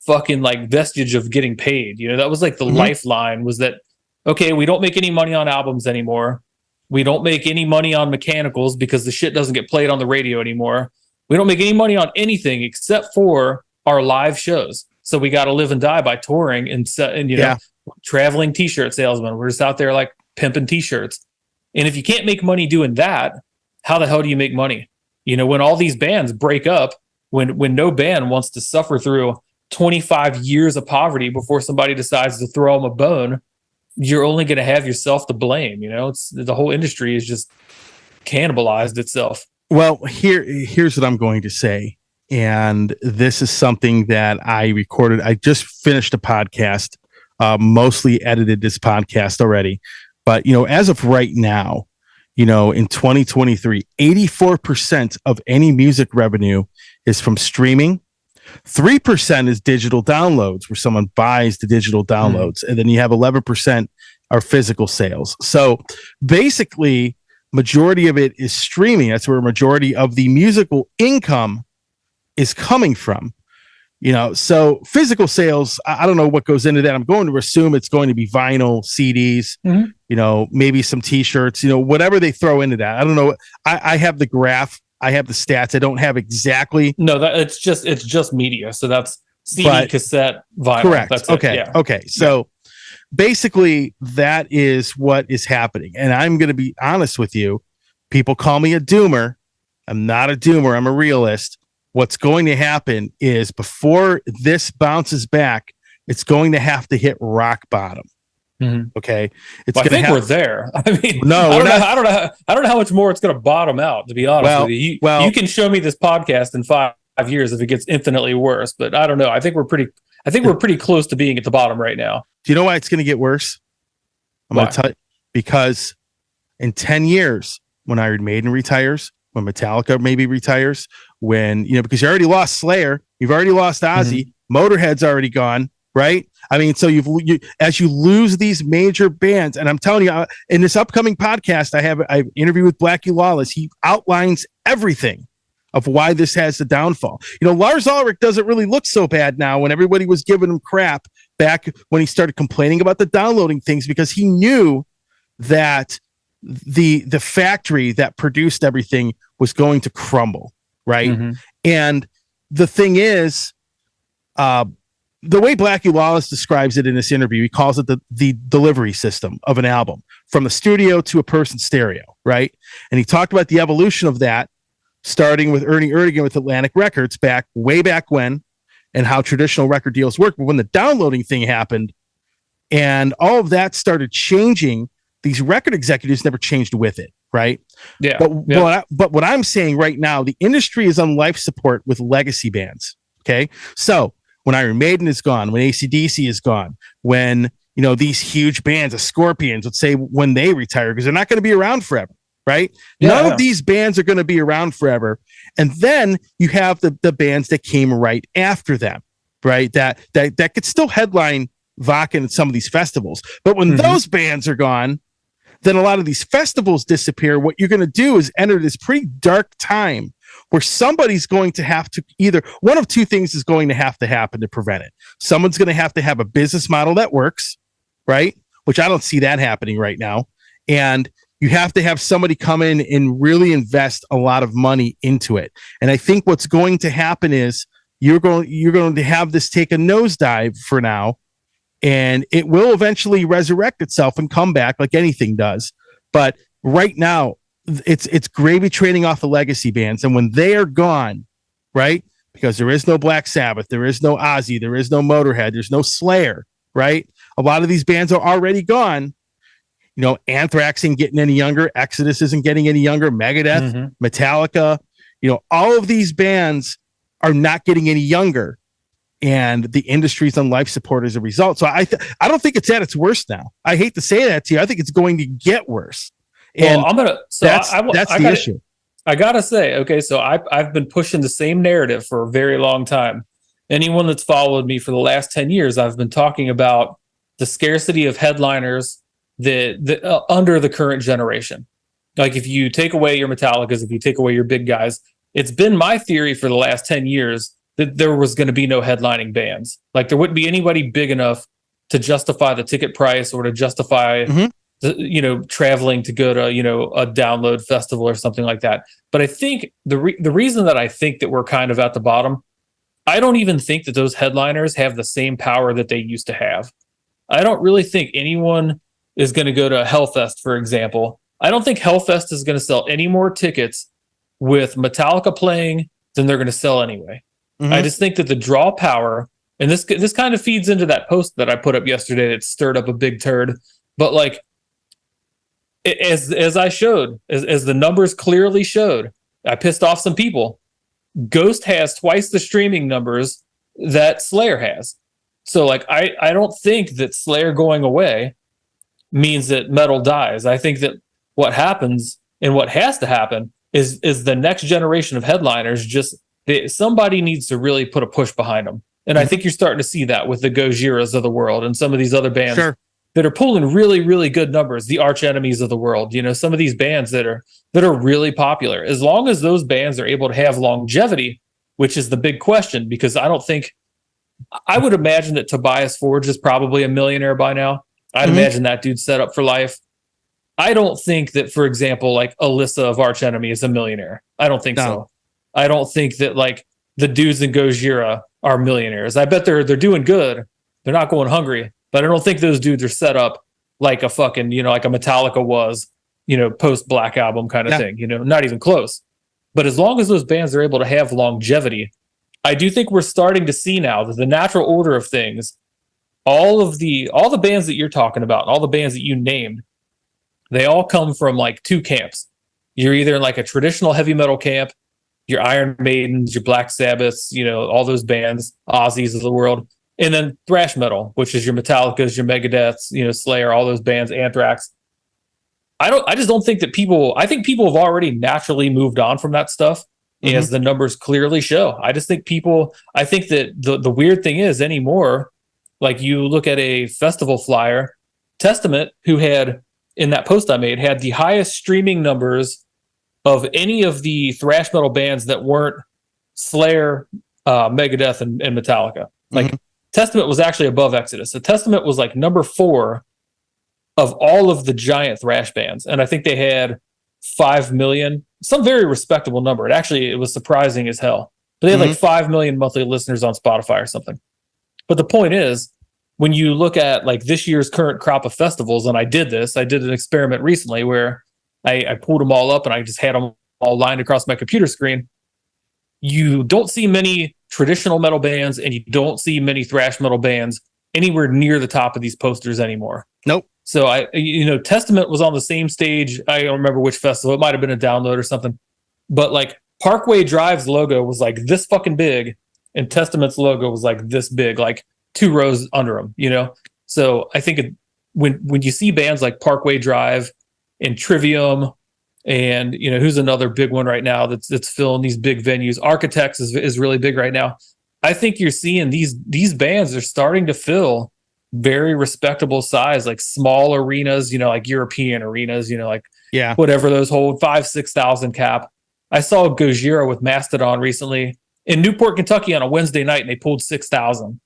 fucking like vestige of getting paid. That was like the lifeline, was that, okay, we don't make any money on albums anymore. We don't make any money on mechanicals because the shit doesn't get played on the radio anymore. We don't make any money on anything except for our live shows. So we got to live and die by touring and traveling t-shirt salesmen. We're just out there like pimping t-shirts. And if you can't make money doing that, how the hell do you make money? When all these bands break up, when no band wants to suffer through 25 years of poverty before somebody decides to throw them a bone, you're only going to have yourself to blame. It's the whole industry is just cannibalized itself. Well, here's what I'm going to say. And this is something that I recorded. I just finished a podcast, mostly edited this podcast already. But, as of right now, in 2023, 84% of any music revenue is from streaming. 3% is digital downloads, where someone buys the digital downloads. And then you have 11% are physical sales. So basically, majority of it is streaming. That's where a majority of the musical income is coming from. So physical sales, I don't know what goes into that. I'm going to assume it's going to be vinyl, CDs, maybe some t-shirts, whatever they throw into that. I don't know. I have the graph. I have the stats. I don't have exactly. No, it's just media. So that's CD, cassette, vinyl. Correct. That's okay. Okay. So basically that is what is happening. And I'm going to be honest with you. People call me a doomer. I'm not a doomer. I'm a realist. What's going to happen is before this bounces back, it's going to have to hit rock bottom. Okay, I think we're there. I mean, no, I don't know how much more it's going to bottom out. To be honest with you, you can show me this podcast in 5 years if it gets infinitely worse. But I don't know. I think we're pretty close to being at the bottom right now. Do you know why it's going to get worse? I'm going to tell you, because in 10 years, when Iron Maiden retires, when Metallica maybe retires, when because you already lost Slayer, you've already lost Ozzy, Motorhead's already gone. Right. I mean, so as you lose these major bands, and I'm telling you, in this upcoming podcast, I interviewed with Blackie Lawless. He outlines everything of why this has the downfall. Lars Ulrich doesn't really look so bad now when everybody was giving him crap back when he started complaining about the downloading things, because he knew that the factory that produced everything was going to crumble. Right. And the thing is, the way Blackie Lawless describes it in this interview, he calls it the delivery system of an album, from the studio to a person's stereo, right? And he talked about the evolution of that, starting with Ernie Erdogan with Atlantic Records way back when, and how traditional record deals work. But when the downloading thing happened and all of that started changing, these record executives never changed with it, right? Yeah. But what I'm saying right now, the industry is on life support with legacy bands, okay? So when Iron Maiden is gone, when AC/DC is gone, when, these huge bands, the Scorpions, let's say when they retire, because they're not going to be around forever, right? None of these bands are going to be around forever. And then you have the bands that came right after them, right? That could still headline Wacken at some of these festivals. But when those bands are gone, then a lot of these festivals disappear. What you're going to do is enter this pretty dark time where somebody's going to have to, either one of two things is going to have to happen to prevent it. Someone's going to have a business model that works, right? Which I don't see that happening right now. And you have to have somebody come in and really invest a lot of money into it. And I think what's going to happen is you're going to have this take a nosedive for now, and it will eventually resurrect itself and come back like anything does. But right now, it's gravy training off the legacy bands. And when they are gone, right? Because there is no Black Sabbath, there is no Ozzy, there is no Motorhead, there's no Slayer, right? A lot of these bands are already gone. Anthrax ain't getting any younger. Exodus isn't getting any younger. Megadeth, Metallica, all of these bands are not getting any younger. and the industry's on life support as a result. So I don't think it's at its worst now. I hate to say that to you. I think it's going to get worse. And well, I'm gonna. So that's the issue. I gotta say, okay, so I've been pushing the same narrative for a very long time. Anyone that's followed me for the last 10 years, I've been talking about the scarcity of headliners that under the current generation. Like if you take away your Metallicas, if you take away your big guys, it's been my theory for the last 10 years that there was going to be no headlining bands. Like there wouldn't be anybody big enough to justify the ticket price or to justify traveling to go to, a download festival or something like that. But I think the reason that I think that we're kind of at the bottom, I don't even think that those headliners have the same power that they used to have. I don't really think anyone is going to go to Hellfest, for example. I don't think Hellfest is going to sell any more tickets with Metallica playing than they're going to sell anyway. Mm-hmm. I just think that the draw power, and this kind of feeds into that post that I put up yesterday that stirred up a big turd. But like, as I showed, as the numbers clearly showed, I pissed off some people. Ghost has twice the streaming numbers that Slayer has. So like, I don't think that Slayer going away means that metal dies. I think that what happens and what has to happen is the next generation of headliners somebody needs to really put a push behind them. And I think you're starting to see that with the Gojiras of the world and some of these other bands that are pulling really, really good numbers, the arch enemies of the world, some of these bands that are really popular. As long as those bands are able to have longevity, which is the big question, because I would imagine that Tobias Forge is probably a millionaire by now. I'd imagine that dude's set up for life. I don't think that, for example, like Alyssa of Arch Enemy is a millionaire. I don't think so. I don't think that like the dudes in Gojira are millionaires. I bet they're doing good. They're not going hungry, but I don't think those dudes are set up like a fucking, like a Metallica was, post Black Album kind of thing, not even close. But as long as those bands are able to have longevity, I do think we're starting to see now that the natural order of things, all the bands that you're talking about, all the bands that you named, they all come from like two camps. You're either in like a traditional heavy metal camp, your Iron Maidens, your Black Sabbaths, all those bands, Ozzy's of the world, and then thrash metal, which is your Metallicas, your Megadeths, Slayer, all those bands, Anthrax. I just don't think that I think people have already naturally moved on from that stuff, as the numbers clearly show. I just think I think that the weird thing is anymore, like you look at a festival flyer, Testament, who had, in that post I made, had the highest streaming numbers of any of the thrash metal bands that weren't Slayer, Megadeth, and Metallica. Like Testament was actually above Exodus. So Testament was like number 4 of all of the giant thrash bands. And I think they had 5 million, some very respectable number. It was surprising as hell. But they had like 5 million monthly listeners on Spotify or something. But the point is, when you look at like this year's current crop of festivals, and I did an experiment recently where I pulled them all up and I just had them all lined across my computer screen. You don't see many traditional metal bands and you don't see many thrash metal bands anywhere near the top of these posters anymore. Nope. So Testament was on the same stage. I don't remember which festival. It might have been a download or something. But like Parkway Drive's logo was like this fucking big, and Testament's logo was like this big, like 2 rows under them, So I think when you see bands like Parkway Drive and Trivium, and who's another big one right now that's filling these big venues, Architects is really big right now. I think you're seeing these bands are starting to fill very respectable size, like small arenas, like European arenas, like whatever those hold 5,000-6,000 cap. I saw Gojira with Mastodon recently in Newport, Kentucky on a Wednesday night, and they pulled 6,000.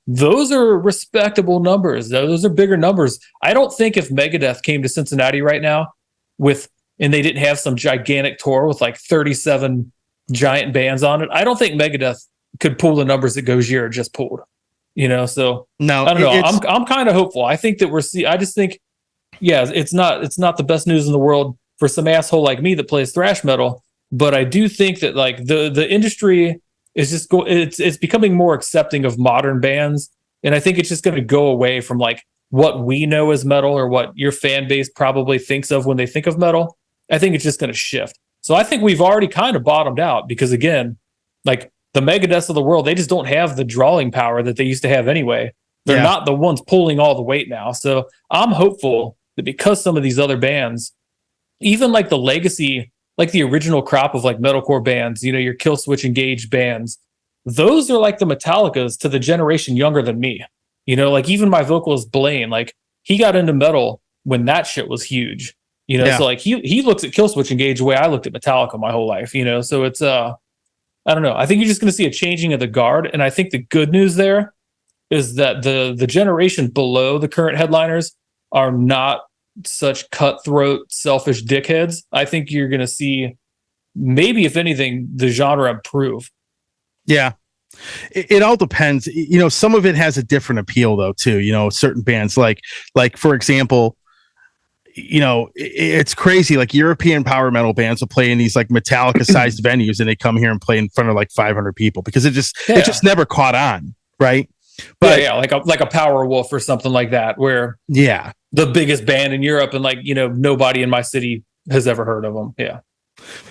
Those are respectable numbers. Those are bigger numbers. I don't think if Megadeth came to Cincinnati right now and they didn't have some gigantic tour with like 37 giant bands on it, I don't think Megadeth could pull the numbers that Gojira just pulled. So no, I don't know. I'm kind of hopeful. I think that I just think, it's not the best news in the world for some asshole like me that plays thrash metal, but I do think that like the industry is just it's becoming more accepting of modern bands, and I think it's just going to go away from like what we know as metal or what your fan base probably thinks of when they think of metal. I think it's just going to shift. So I think we've already kind of bottomed out because, again, like the Megadeths of the world, they just don't have the drawing power that they used to have anyway. They're Yeah. not the ones pulling all the weight now. So I'm hopeful that because some of these other bands, even like the legacy, like the original crop of like metalcore bands, you know, your Killswitch Engage bands, those are like the Metallicas to the generation younger than me. You know, like even my vocalist Blaine, like he got into metal when that shit was huge. You know, Yeah. so like he looks at Killswitch Engage the way I looked at Metallica my whole life, you know. So it's I don't know. I think you're just gonna see a changing of the guard. And I think the good news there is that the generation below the current headliners are not such cutthroat, selfish dickheads. I think you're gonna see maybe, if anything, the genre improve. Yeah. It all depends. You know, some of it has a different appeal though, too. You know, certain bands like for example, you know, it's crazy. Like European power metal bands will play in these like Metallica sized venues, and they come here and play in front of like 500 people because it just never caught on, right? But yeah, like a Power Wolf or something like that, where yeah, the biggest band in Europe, and like, you know, nobody in my city has ever heard of them. Yeah.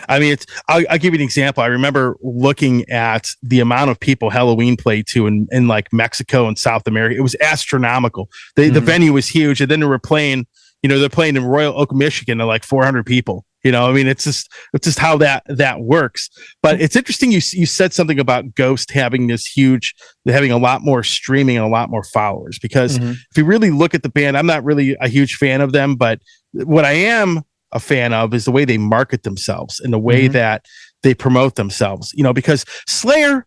I mean, I'll give you an example. I remember looking at the amount of people Halloween played to in like Mexico and South America. It was astronomical. The venue was huge, and then they were playing. You know, they're playing in Royal Oak, Michigan, to like 400 people. You know, I mean, it's just how that works. But it's interesting. You said something about Ghost having having a lot more streaming and a lot more followers. Because if you really look at the band, I'm not really a huge fan of them, but what I am a fan of is the way they market themselves and the way that they promote themselves. You know, because Slayer,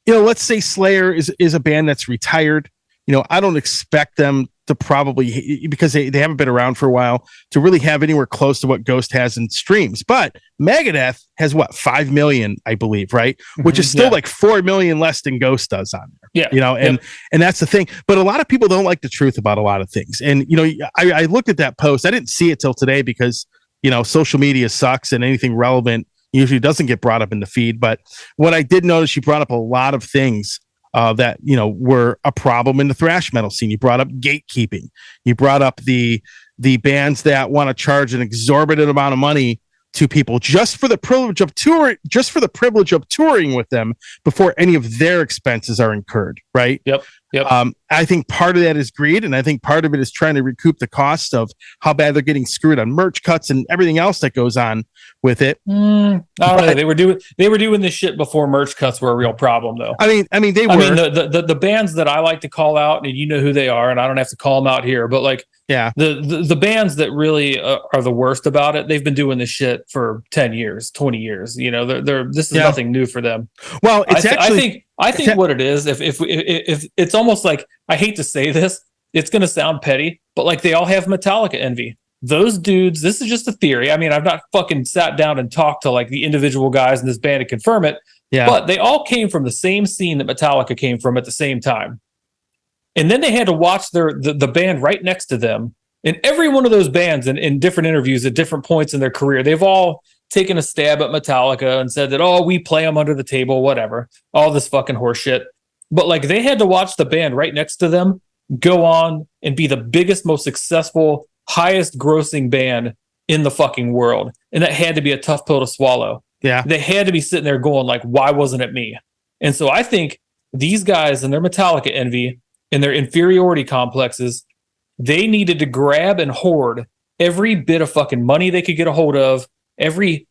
you know, let's say Slayer is a band that's retired. You know, I don't expect them to probably, because they haven't been around for a while, to really have anywhere close to what Ghost has in streams. But Megadeth has what, 5 million, I believe, right? Which is still like 4 million less than Ghost does on there. Yeah. You know, and that's the thing. But a lot of people don't like the truth about a lot of things. And, you know, I looked at that post. I didn't see it till today because, you know, social media sucks and anything relevant usually doesn't get brought up in the feed. But what I did notice, she brought up a lot of things that, you know, were a problem in the thrash metal scene. You brought up gatekeeping. You brought up the bands that want to charge an exorbitant amount of money to people just for the privilege of touring with them before any of their expenses are incurred. Right. Yep. I think part of that is greed, and I think part of it is trying to recoup the cost of how bad they're getting screwed on merch cuts and everything else that goes on with it. I don't know. They were doing this shit before merch cuts were a real problem, though. I mean, they were. I mean, the bands that I like to call out, and you know who they are, and I don't have to call them out here, but like, yeah, the bands that really are the worst about it, they've been doing this shit for 10 years, 20 years. You know, this is nothing new for them. Well, it's I think what it is, if it's almost like, I hate to say this, it's going to sound petty, but like they all have Metallica envy. Those dudes, this is just a theory. I mean, I've not fucking sat down and talked to like the individual guys in this band to confirm it. Yeah. But they all came from the same scene that Metallica came from at the same time. And then they had to watch the band right next to them. And every one of those bands in different interviews at different points in their career, they've all taken a stab at Metallica and said that, oh, we play them under the table, whatever, all this fucking horse shit. But like they had to watch the band right next to them go on and be the biggest, most successful, highest grossing band in the fucking world. And that had to be a tough pill to swallow. Yeah. They had to be sitting there going like, why wasn't it me? And so I think these guys and their Metallica envy and their inferiority complexes, they needed to grab and hoard every bit of fucking money they could get a hold of, every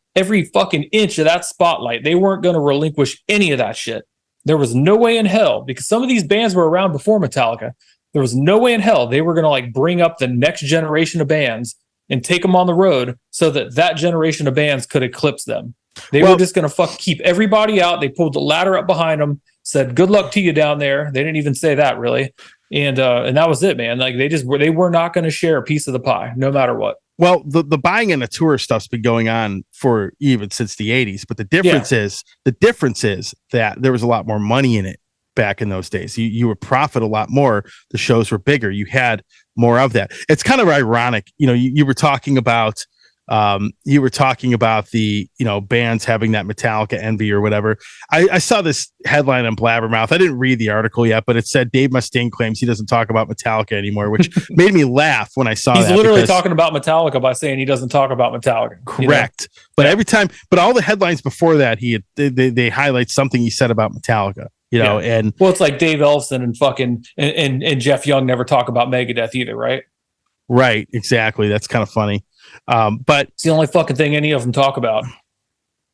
fucking inch of that spotlight. They weren't going to relinquish any of that shit. There was no way in hell, because some of these bands were around before Metallica. There was no way in hell they were going to like bring up the next generation of bands and take them on the road so that generation of bands could eclipse them. They were just going to keep everybody out. They pulled the ladder up behind them, said, good luck to you down there. They didn't even say that really. And that was it, man. Like they were not going to share a piece of the pie no matter what. Well, the buying and the tour stuff's been going on for even since the 80s, but the difference is that there was a lot more money in it back in those days. You would profit a lot more. The shows were bigger. You had more of that. It's kind of ironic. You know, you were talking about You were talking about the, bands having that Metallica envy or whatever. I saw this headline on Blabbermouth. I didn't read the article yet, but it said Dave Mustaine claims he doesn't talk about Metallica anymore, which made me laugh when I saw He's that. He's literally talking about Metallica by saying he doesn't talk about Metallica. Correct. But every time, but all the headlines before that, they highlight something he said about Metallica. And well, it's like Dave Ellefson and fucking and Jeff Young never talk about Megadeth either, right? Right, exactly. That's kind of funny. But it's the only fucking thing any of them talk about,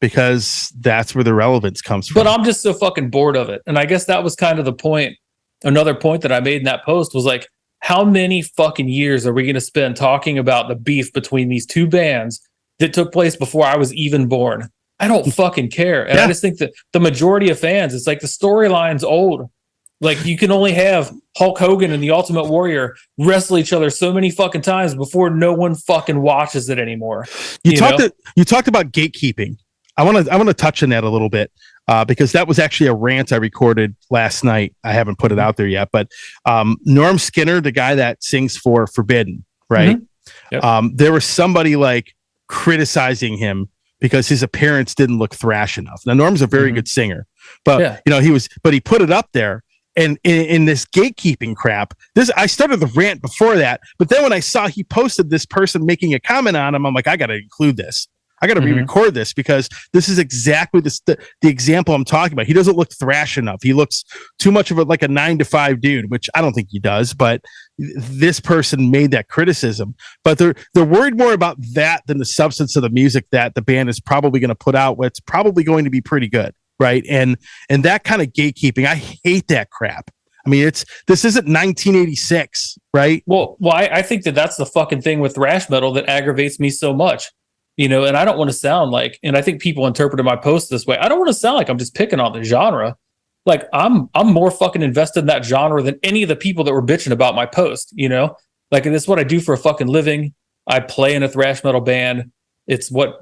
because that's where the relevance comes from. But I'm just so fucking bored of it. And I guess that was kind of the point. Another point that I made in that post was like, how many fucking years are we going to spend talking about the beef between these two bands that took place before I was even born? I don't fucking care. And I just think that the majority of fans, it's like the storyline's old. Like, you can only have Hulk Hogan and the Ultimate Warrior wrestle each other so many fucking times before no one fucking watches it anymore. You talked about gatekeeping. I want to touch on that a little bit, because that was actually a rant I recorded last night. I haven't put it out there yet, but Norm Skinner, the guy that sings for Forbidden, right? Mm-hmm. Yep. There was somebody like criticizing him because his appearance didn't look thrash enough. Now, Norm's a very good singer, but he put it up there. And in this gatekeeping crap, I started the rant before that, but then when I saw he posted this person making a comment on him, I'm like, I got to include this. I got to re-record this, because this is exactly the example I'm talking about. He doesn't look thrash enough. He looks too much of like a 9-to-5 dude, which I don't think he does. But this person made that criticism. But they're worried more about that than the substance of the music that the band is probably going to put out. What's probably going to be pretty good. Right. And that kind of gatekeeping, I hate that crap. I mean, this isn't 1986, right? Well, I think that's the fucking thing with thrash metal that aggravates me so much, and I don't want to sound like, and I think people interpreted my post this way. I don't want to sound like I'm just picking on the genre. Like, I'm more fucking invested in that genre than any of the people that were bitching about my post, like, this is what I do for a fucking living. I play in a thrash metal band. It's what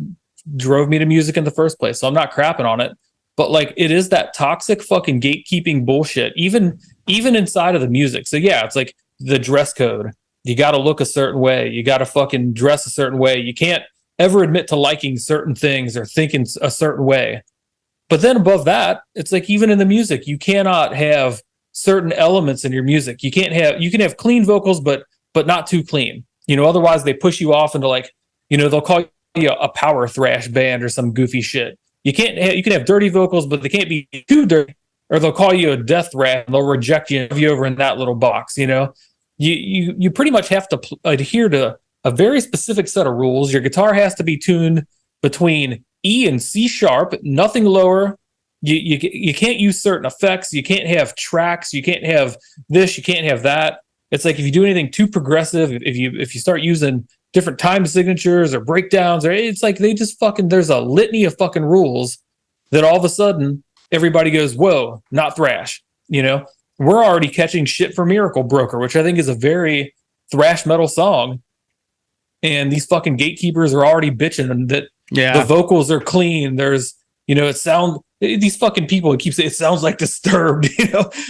drove me to music in the first place. So I'm not crapping on it. But like, it is that toxic fucking gatekeeping bullshit, even inside of the music. So yeah, it's like the dress code. You got to look a certain way. You got to fucking dress a certain way. You can't ever admit to liking certain things or thinking a certain way. But then above that, it's like, even in the music, you cannot have certain elements in your music. You can have clean vocals, but not too clean. Otherwise they push you off into like, they'll call you a power thrash band or some goofy shit. You can have dirty vocals, but they can't be too dirty, or they'll call you a death threat and they'll reject you and have you over in that little box. You pretty much have to adhere to a very specific set of rules. Your guitar has to be tuned between E and C sharp, nothing lower. You can't use certain effects. You can't have tracks. You can't have this. You can't have that. It's like, if you do anything too progressive, if you start using different time signatures or breakdowns, or it's like they just fucking, there's a litany of fucking rules that all of a sudden everybody goes, whoa, not thrash. We're already catching shit for Miracle Broker, which I think is a very thrash metal song. And these fucking gatekeepers are already bitching that the vocals are clean. There's, these fucking people keep saying it sounds like Disturbed.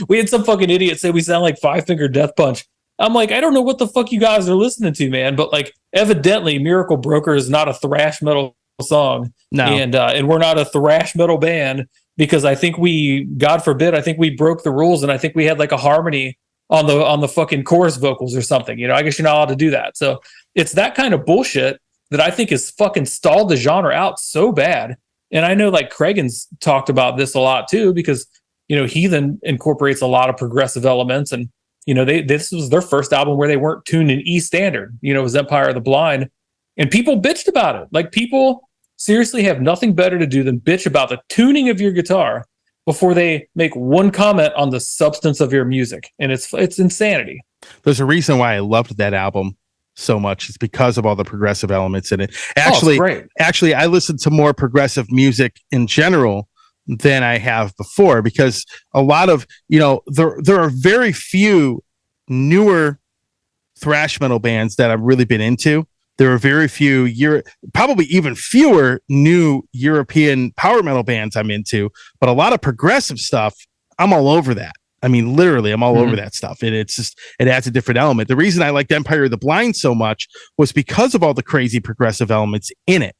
We had some fucking idiot say we sound like Five Finger Death Punch. I'm like, I don't know what the fuck you guys are listening to, man. But like, evidently, Miracle Broker is not a thrash metal song. No. And we're not a thrash metal band, because I think God forbid, I think we broke the rules, and I think we had like a harmony on the fucking chorus vocals or something. I guess you're not allowed to do that. So it's that kind of bullshit that I think has fucking stalled the genre out so bad. And I know like Cregan's talked about this a lot too, because Heathen incorporates a lot of progressive elements, and this was their first album where they weren't tuned in E standard. It was Empire of the Blind, and people bitched about it. Like, people seriously have nothing better to do than bitch about the tuning of your guitar before they make one comment on the substance of your music. And it's insanity. There's a reason why I loved that album so much. It's because of all the progressive elements in it. Actually, I listen to more progressive music in general than I have before, because a lot of, there are very few newer thrash metal bands that I've really been into. There are very few probably even fewer new European power metal bands I'm into, but a lot of progressive stuff, I'm all over that. I mean, literally, I'm all over that stuff. And it's just, it adds a different element. The reason I liked Empire of the Blind so much was because of all the crazy progressive elements in it.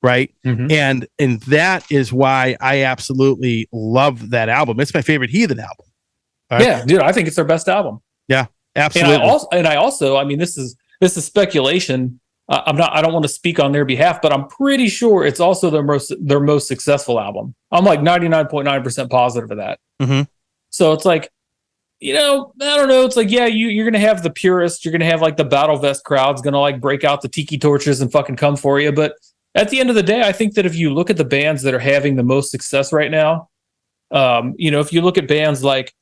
Right. And that is why I absolutely love that album. It's my favorite Heathen album. Right? Yeah, dude, I think it's their best album. Yeah, absolutely. And I also, I mean, this is speculation. I don't want to speak on their behalf, but I'm pretty sure it's also their most successful album. I'm like 99.9% positive of that. So it's like, I don't know. It's like, yeah, you're going to have the purists. You're going to have like the battle vest crowd's going to like break out the tiki torches and fucking come for you. But at the end of the day, I think that if you look at the bands that are having the most success right now, if you look at bands like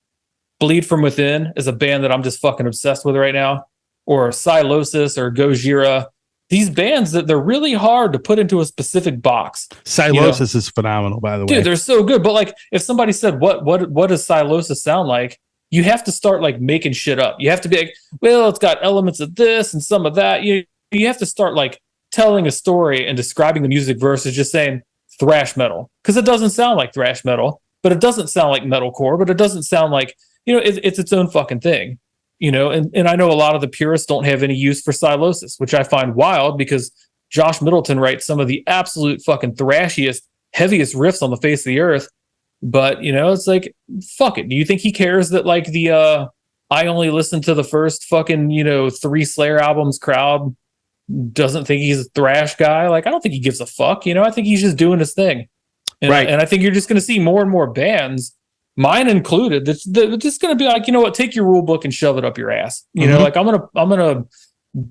Bleed From Within is a band that I'm just fucking obsessed with right now, or Silosis or Gojira, these bands that they're really hard to put into a specific box. Silosis is phenomenal, by the way. Dude, they're so good. But like, if somebody said, what does Silosis sound like? You have to start like making shit up. You have to be like, well, it's got elements of this and some of that. You have to start like telling a story and describing the music versus just saying thrash metal, because it doesn't sound like thrash metal, but it doesn't sound like metalcore, but it doesn't sound like, it's its own fucking thing, and I know a lot of the purists don't have any use for Silosis, which I find wild, because Josh Middleton writes some of the absolute fucking thrashiest, heaviest riffs on the face of the earth. But it's like, fuck it. Do you think he cares that like the I only listen to the first fucking 3 Slayer albums crowd doesn't think he's a thrash guy? Like, I don't think he gives a fuck. I think he's just doing his thing. And, right. And I think you're just going to see more and more bands, mine included, that's just going to be like, take your rule book and shove it up your ass. Like I'm gonna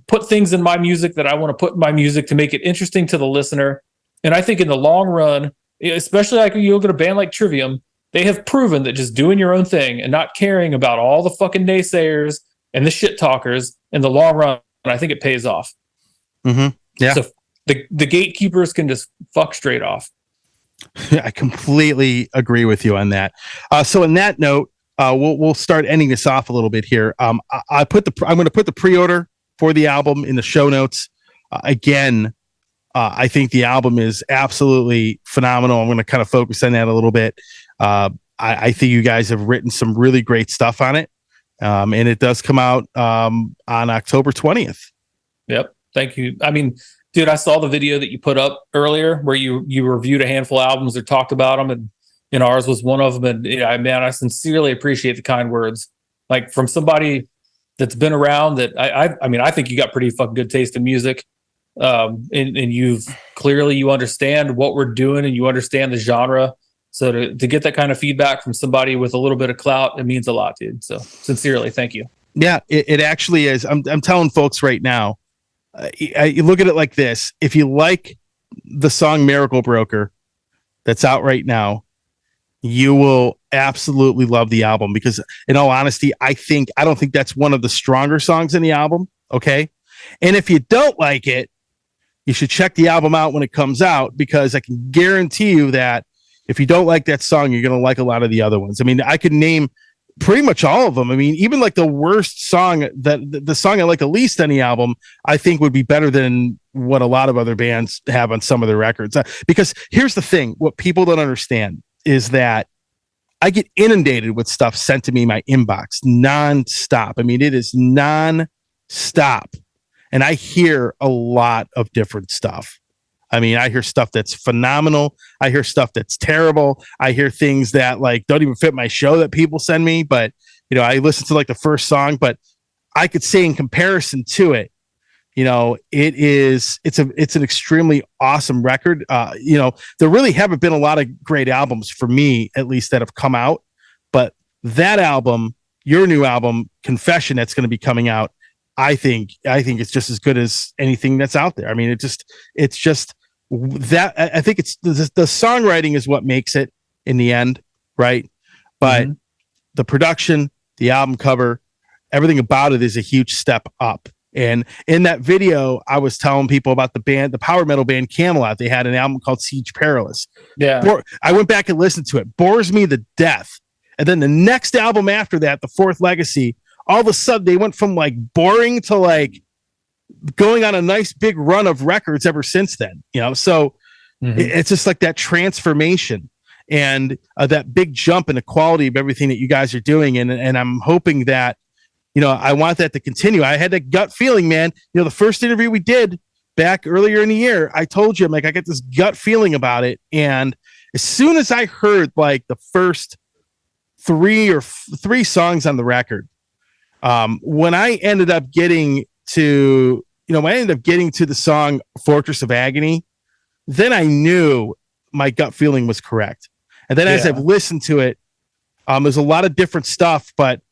put things in my music that I want to put in my music to make it interesting to the listener. And I think in the long run, especially like you look at a band like Trivium, they have proven that just doing your own thing and not caring about all the fucking naysayers and the shit talkers in the long run, I think it pays off. Yeah. So the gatekeepers can just fuck straight off. I completely agree with you on that. So on that note, we'll start ending this off a little bit here. I'm going to put the pre-order for the album in the show notes. Again, I think the album is absolutely phenomenal. I'm going to kind of focus on that a little bit. I think you guys have written some really great stuff on it. And it does come out on October 20th. Yep. Thank you. I mean, dude, I saw the video that you put up earlier where you reviewed a handful of albums or talked about them, and ours was one of them. And I sincerely appreciate the kind words, like from somebody that's been around. That I think you got pretty fucking good taste in music, and you've clearly you understand what we're doing and you understand the genre. So to get that kind of feedback from somebody with a little bit of clout, it means a lot, dude. So sincerely, thank you. Yeah, it actually is. I'm telling folks right now. You look at it like this: if you like the song Miracle Broker that's out right now, you will absolutely love the album, because in all honesty, I don't think that's one of the stronger songs in the album. Okay. And if you don't like it, you should check the album out when it comes out, because I can guarantee you that if you don't like that song, you're going to like a lot of the other ones. I mean, I could name pretty much all of them. I mean, even like the worst song, the song I like the least on the album, I think would be better than what a lot of other bands have on some of their records. Because here's the thing, what people don't understand is that I get inundated with stuff sent to me in my inbox nonstop. I mean, it is nonstop. And I hear a lot of different stuff. I mean, I hear stuff that's phenomenal. I hear stuff that's terrible. I hear things that like don't even fit my show that people send me. But, I listen to like the first song, but I could say in comparison to it, it's an extremely awesome record. There really haven't been a lot of great albums for me, at least, that have come out. But that album, your new album, Confession, that's going to be coming out, I think it's just as good as anything that's out there. I mean, it's just that I think it's the songwriting is what makes it in the end, right? But the production, the album cover, everything about it is a huge step up. And in that video, I was telling people about the power metal band Camelot. They had an album called Siege Perilous. Yeah, I went back and listened to it. Bores me to death. And then the next album after that, The Fourth Legacy, all of a sudden they went from like boring to like going on a nice big run of records ever since then, so it's just like that transformation. and that big jump in the quality of everything that you guys are doing. And I'm hoping that, I want that to continue. I had that gut feeling, man. The first interview we did back earlier in the year, I told you, I'm like, I got this gut feeling about it. And as soon as I heard like the first three songs on the record, when I ended up getting to, the song Fortress of Agony, then I knew my gut feeling was correct. And then as I've listened to it, there's a lot of different stuff, but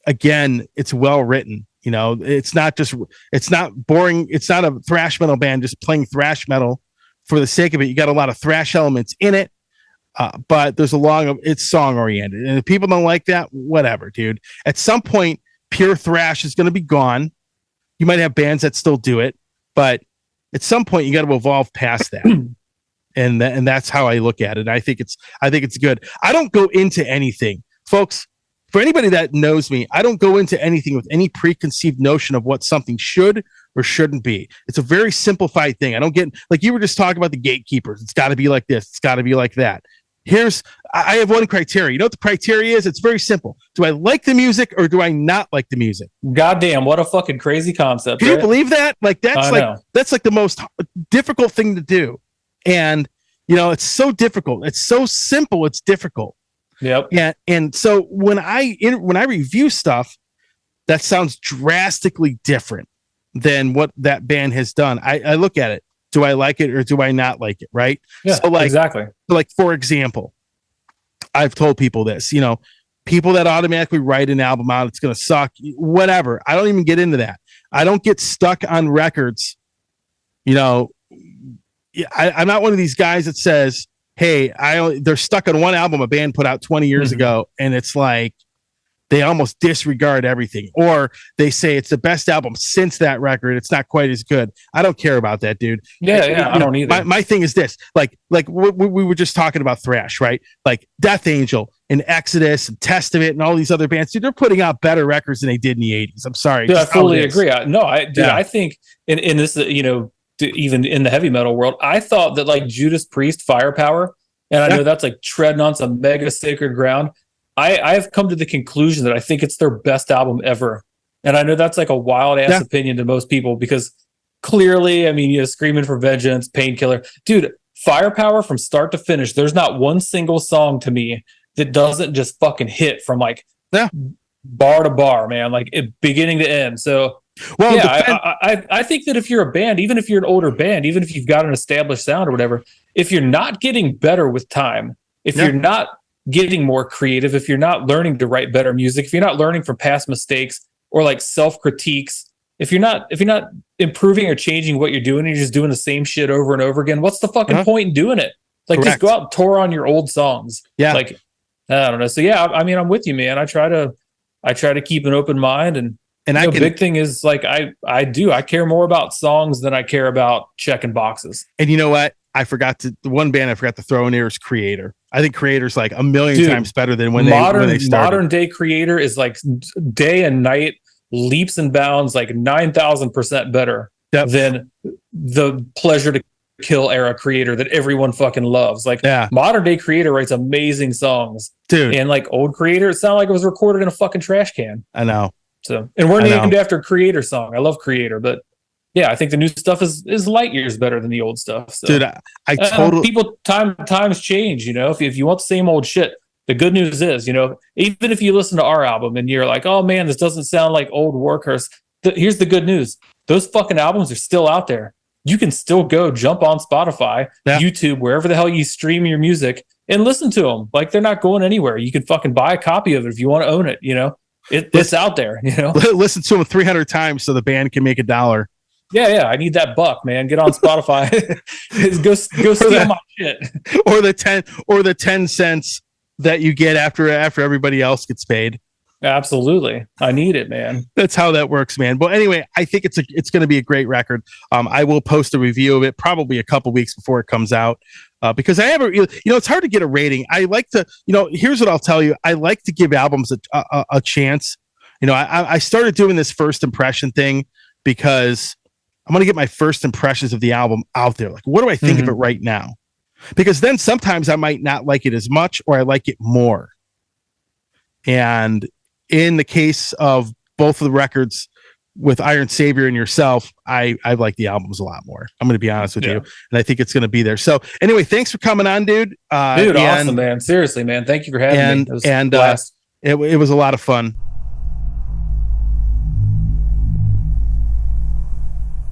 again, it's well written. It's not boring. It's not a thrash metal band just playing thrash metal for the sake of it. You got a lot of thrash elements in it. But there's it's song oriented, and if people don't like that, whatever, dude. At some point, pure thrash is going to be gone. You might have bands that still do it, but at some point, you got to evolve past that. And that's how I look at it. I think it's good. I don't go into anything, folks. For anybody that knows me, I don't go into anything with any preconceived notion of what something should or shouldn't be. It's a very simplified thing. I don't get, like you were just talking about the gatekeepers. It's got to be like this. It's got to be like that. I have one criteria. You know what the criteria is? It's very simple. Do I like the music or do I not like the music? Goddamn, what a fucking crazy concept. Can you believe that? Like that's like the most difficult thing to do. And it's so difficult. It's so simple. It's difficult. Yep. Yeah. And so when I review stuff that sounds drastically different than what that band has done, I look at it. Do I like it or do I not like it? Right. Yeah, so exactly. Like, for example, I've told people this, people that automatically write an album out, it's going to suck, whatever. I don't even get into that. I don't get stuck on records. I'm not one of these guys that says, hey, they're stuck on one album a band put out 20 years ago, and it's like they almost disregard everything, or they say it's the best album since that record. It's not quite as good. I don't care about that, dude. I don't either. My thing is this, like we were just talking about thrash, right? Like Death Angel and Exodus and Testament and all these other bands, dude, they're putting out better records than they did in the 80s. I'm sorry. Dude, I fully agree. I think in this, even in the heavy metal world, I thought that like Judas Priest Firepower, and I know that's like treading on some mega sacred ground. I've come to the conclusion that I think it's their best album ever. And I know that's like a wild ass opinion to most people, because clearly, Screaming for Vengeance, Painkiller, dude, Firepower from start to finish, there's not one single song to me that doesn't just fucking hit from like bar to bar, man, like beginning to end. So I think that if you're a band, even if you're an older band, even if you've got an established sound or whatever, if you're not getting better with time, if you're not getting more creative, if you're not learning to write better music, if you're not learning from past mistakes or like self-critiques, if you're not improving or changing what you're doing, and you're just doing the same shit over and over again, what's the fucking point in doing it? Like, just go out and tour on your old songs. Yeah. Like, I don't know. So I'm with you, man. I try to keep an open mind, and big thing is like, I care more about songs than I care about checking boxes. And you know what? The one band I forgot to throw in here is Creator. I think Creator's like a million times better than when they started. Modern day Creator is like day and night, leaps and bounds, like 9,000% better than the Pleasure to Kill era Creator that everyone fucking loves. Like, modern day Creator writes amazing songs, dude, and like old Creator, it sounded like it was recorded in a fucking trash can. I know. So, and we're named after a Creator song. I love Creator, but I think the new stuff is light years better than the old stuff. So, dude, I totally. Times change. If you want the same old shit, the good news is, even if you listen to our album and you're like, oh man, this doesn't sound like old Workhorse. Here's the good news: those fucking albums are still out there. You can still go jump on Spotify, YouTube, wherever the hell you stream your music, and listen to them. Like, they're not going anywhere. You can fucking buy a copy of it if you want to own it. It's out there. Listen to them 300 times so the band can make $1. Yeah, I need that buck, man. Get on Spotify. go steal my shit. Or the 10 cents that you get after everybody else gets paid. Absolutely. I need it, man. That's how that works, man. But anyway, I think it's going to be a great record. I will post a review of it probably a couple weeks before it comes out. Because it's hard to get a rating. I like to, here's what I'll tell you. I like to give albums a chance. I started doing this first impression thing because I'm going to get my first impressions of the album out there. Like, what do I think of it right now? because then sometimes I might not like it as much, or I like it more. And in the case of both of the records with Iron Savior and yourself, I like the albums a lot more. I'm going to be honest with you. And I think it's going to be there. So anyway, thanks for coming on, dude. Dude, awesome, man. Seriously, man. Thank you for having me. It was a blast. It was a lot of fun.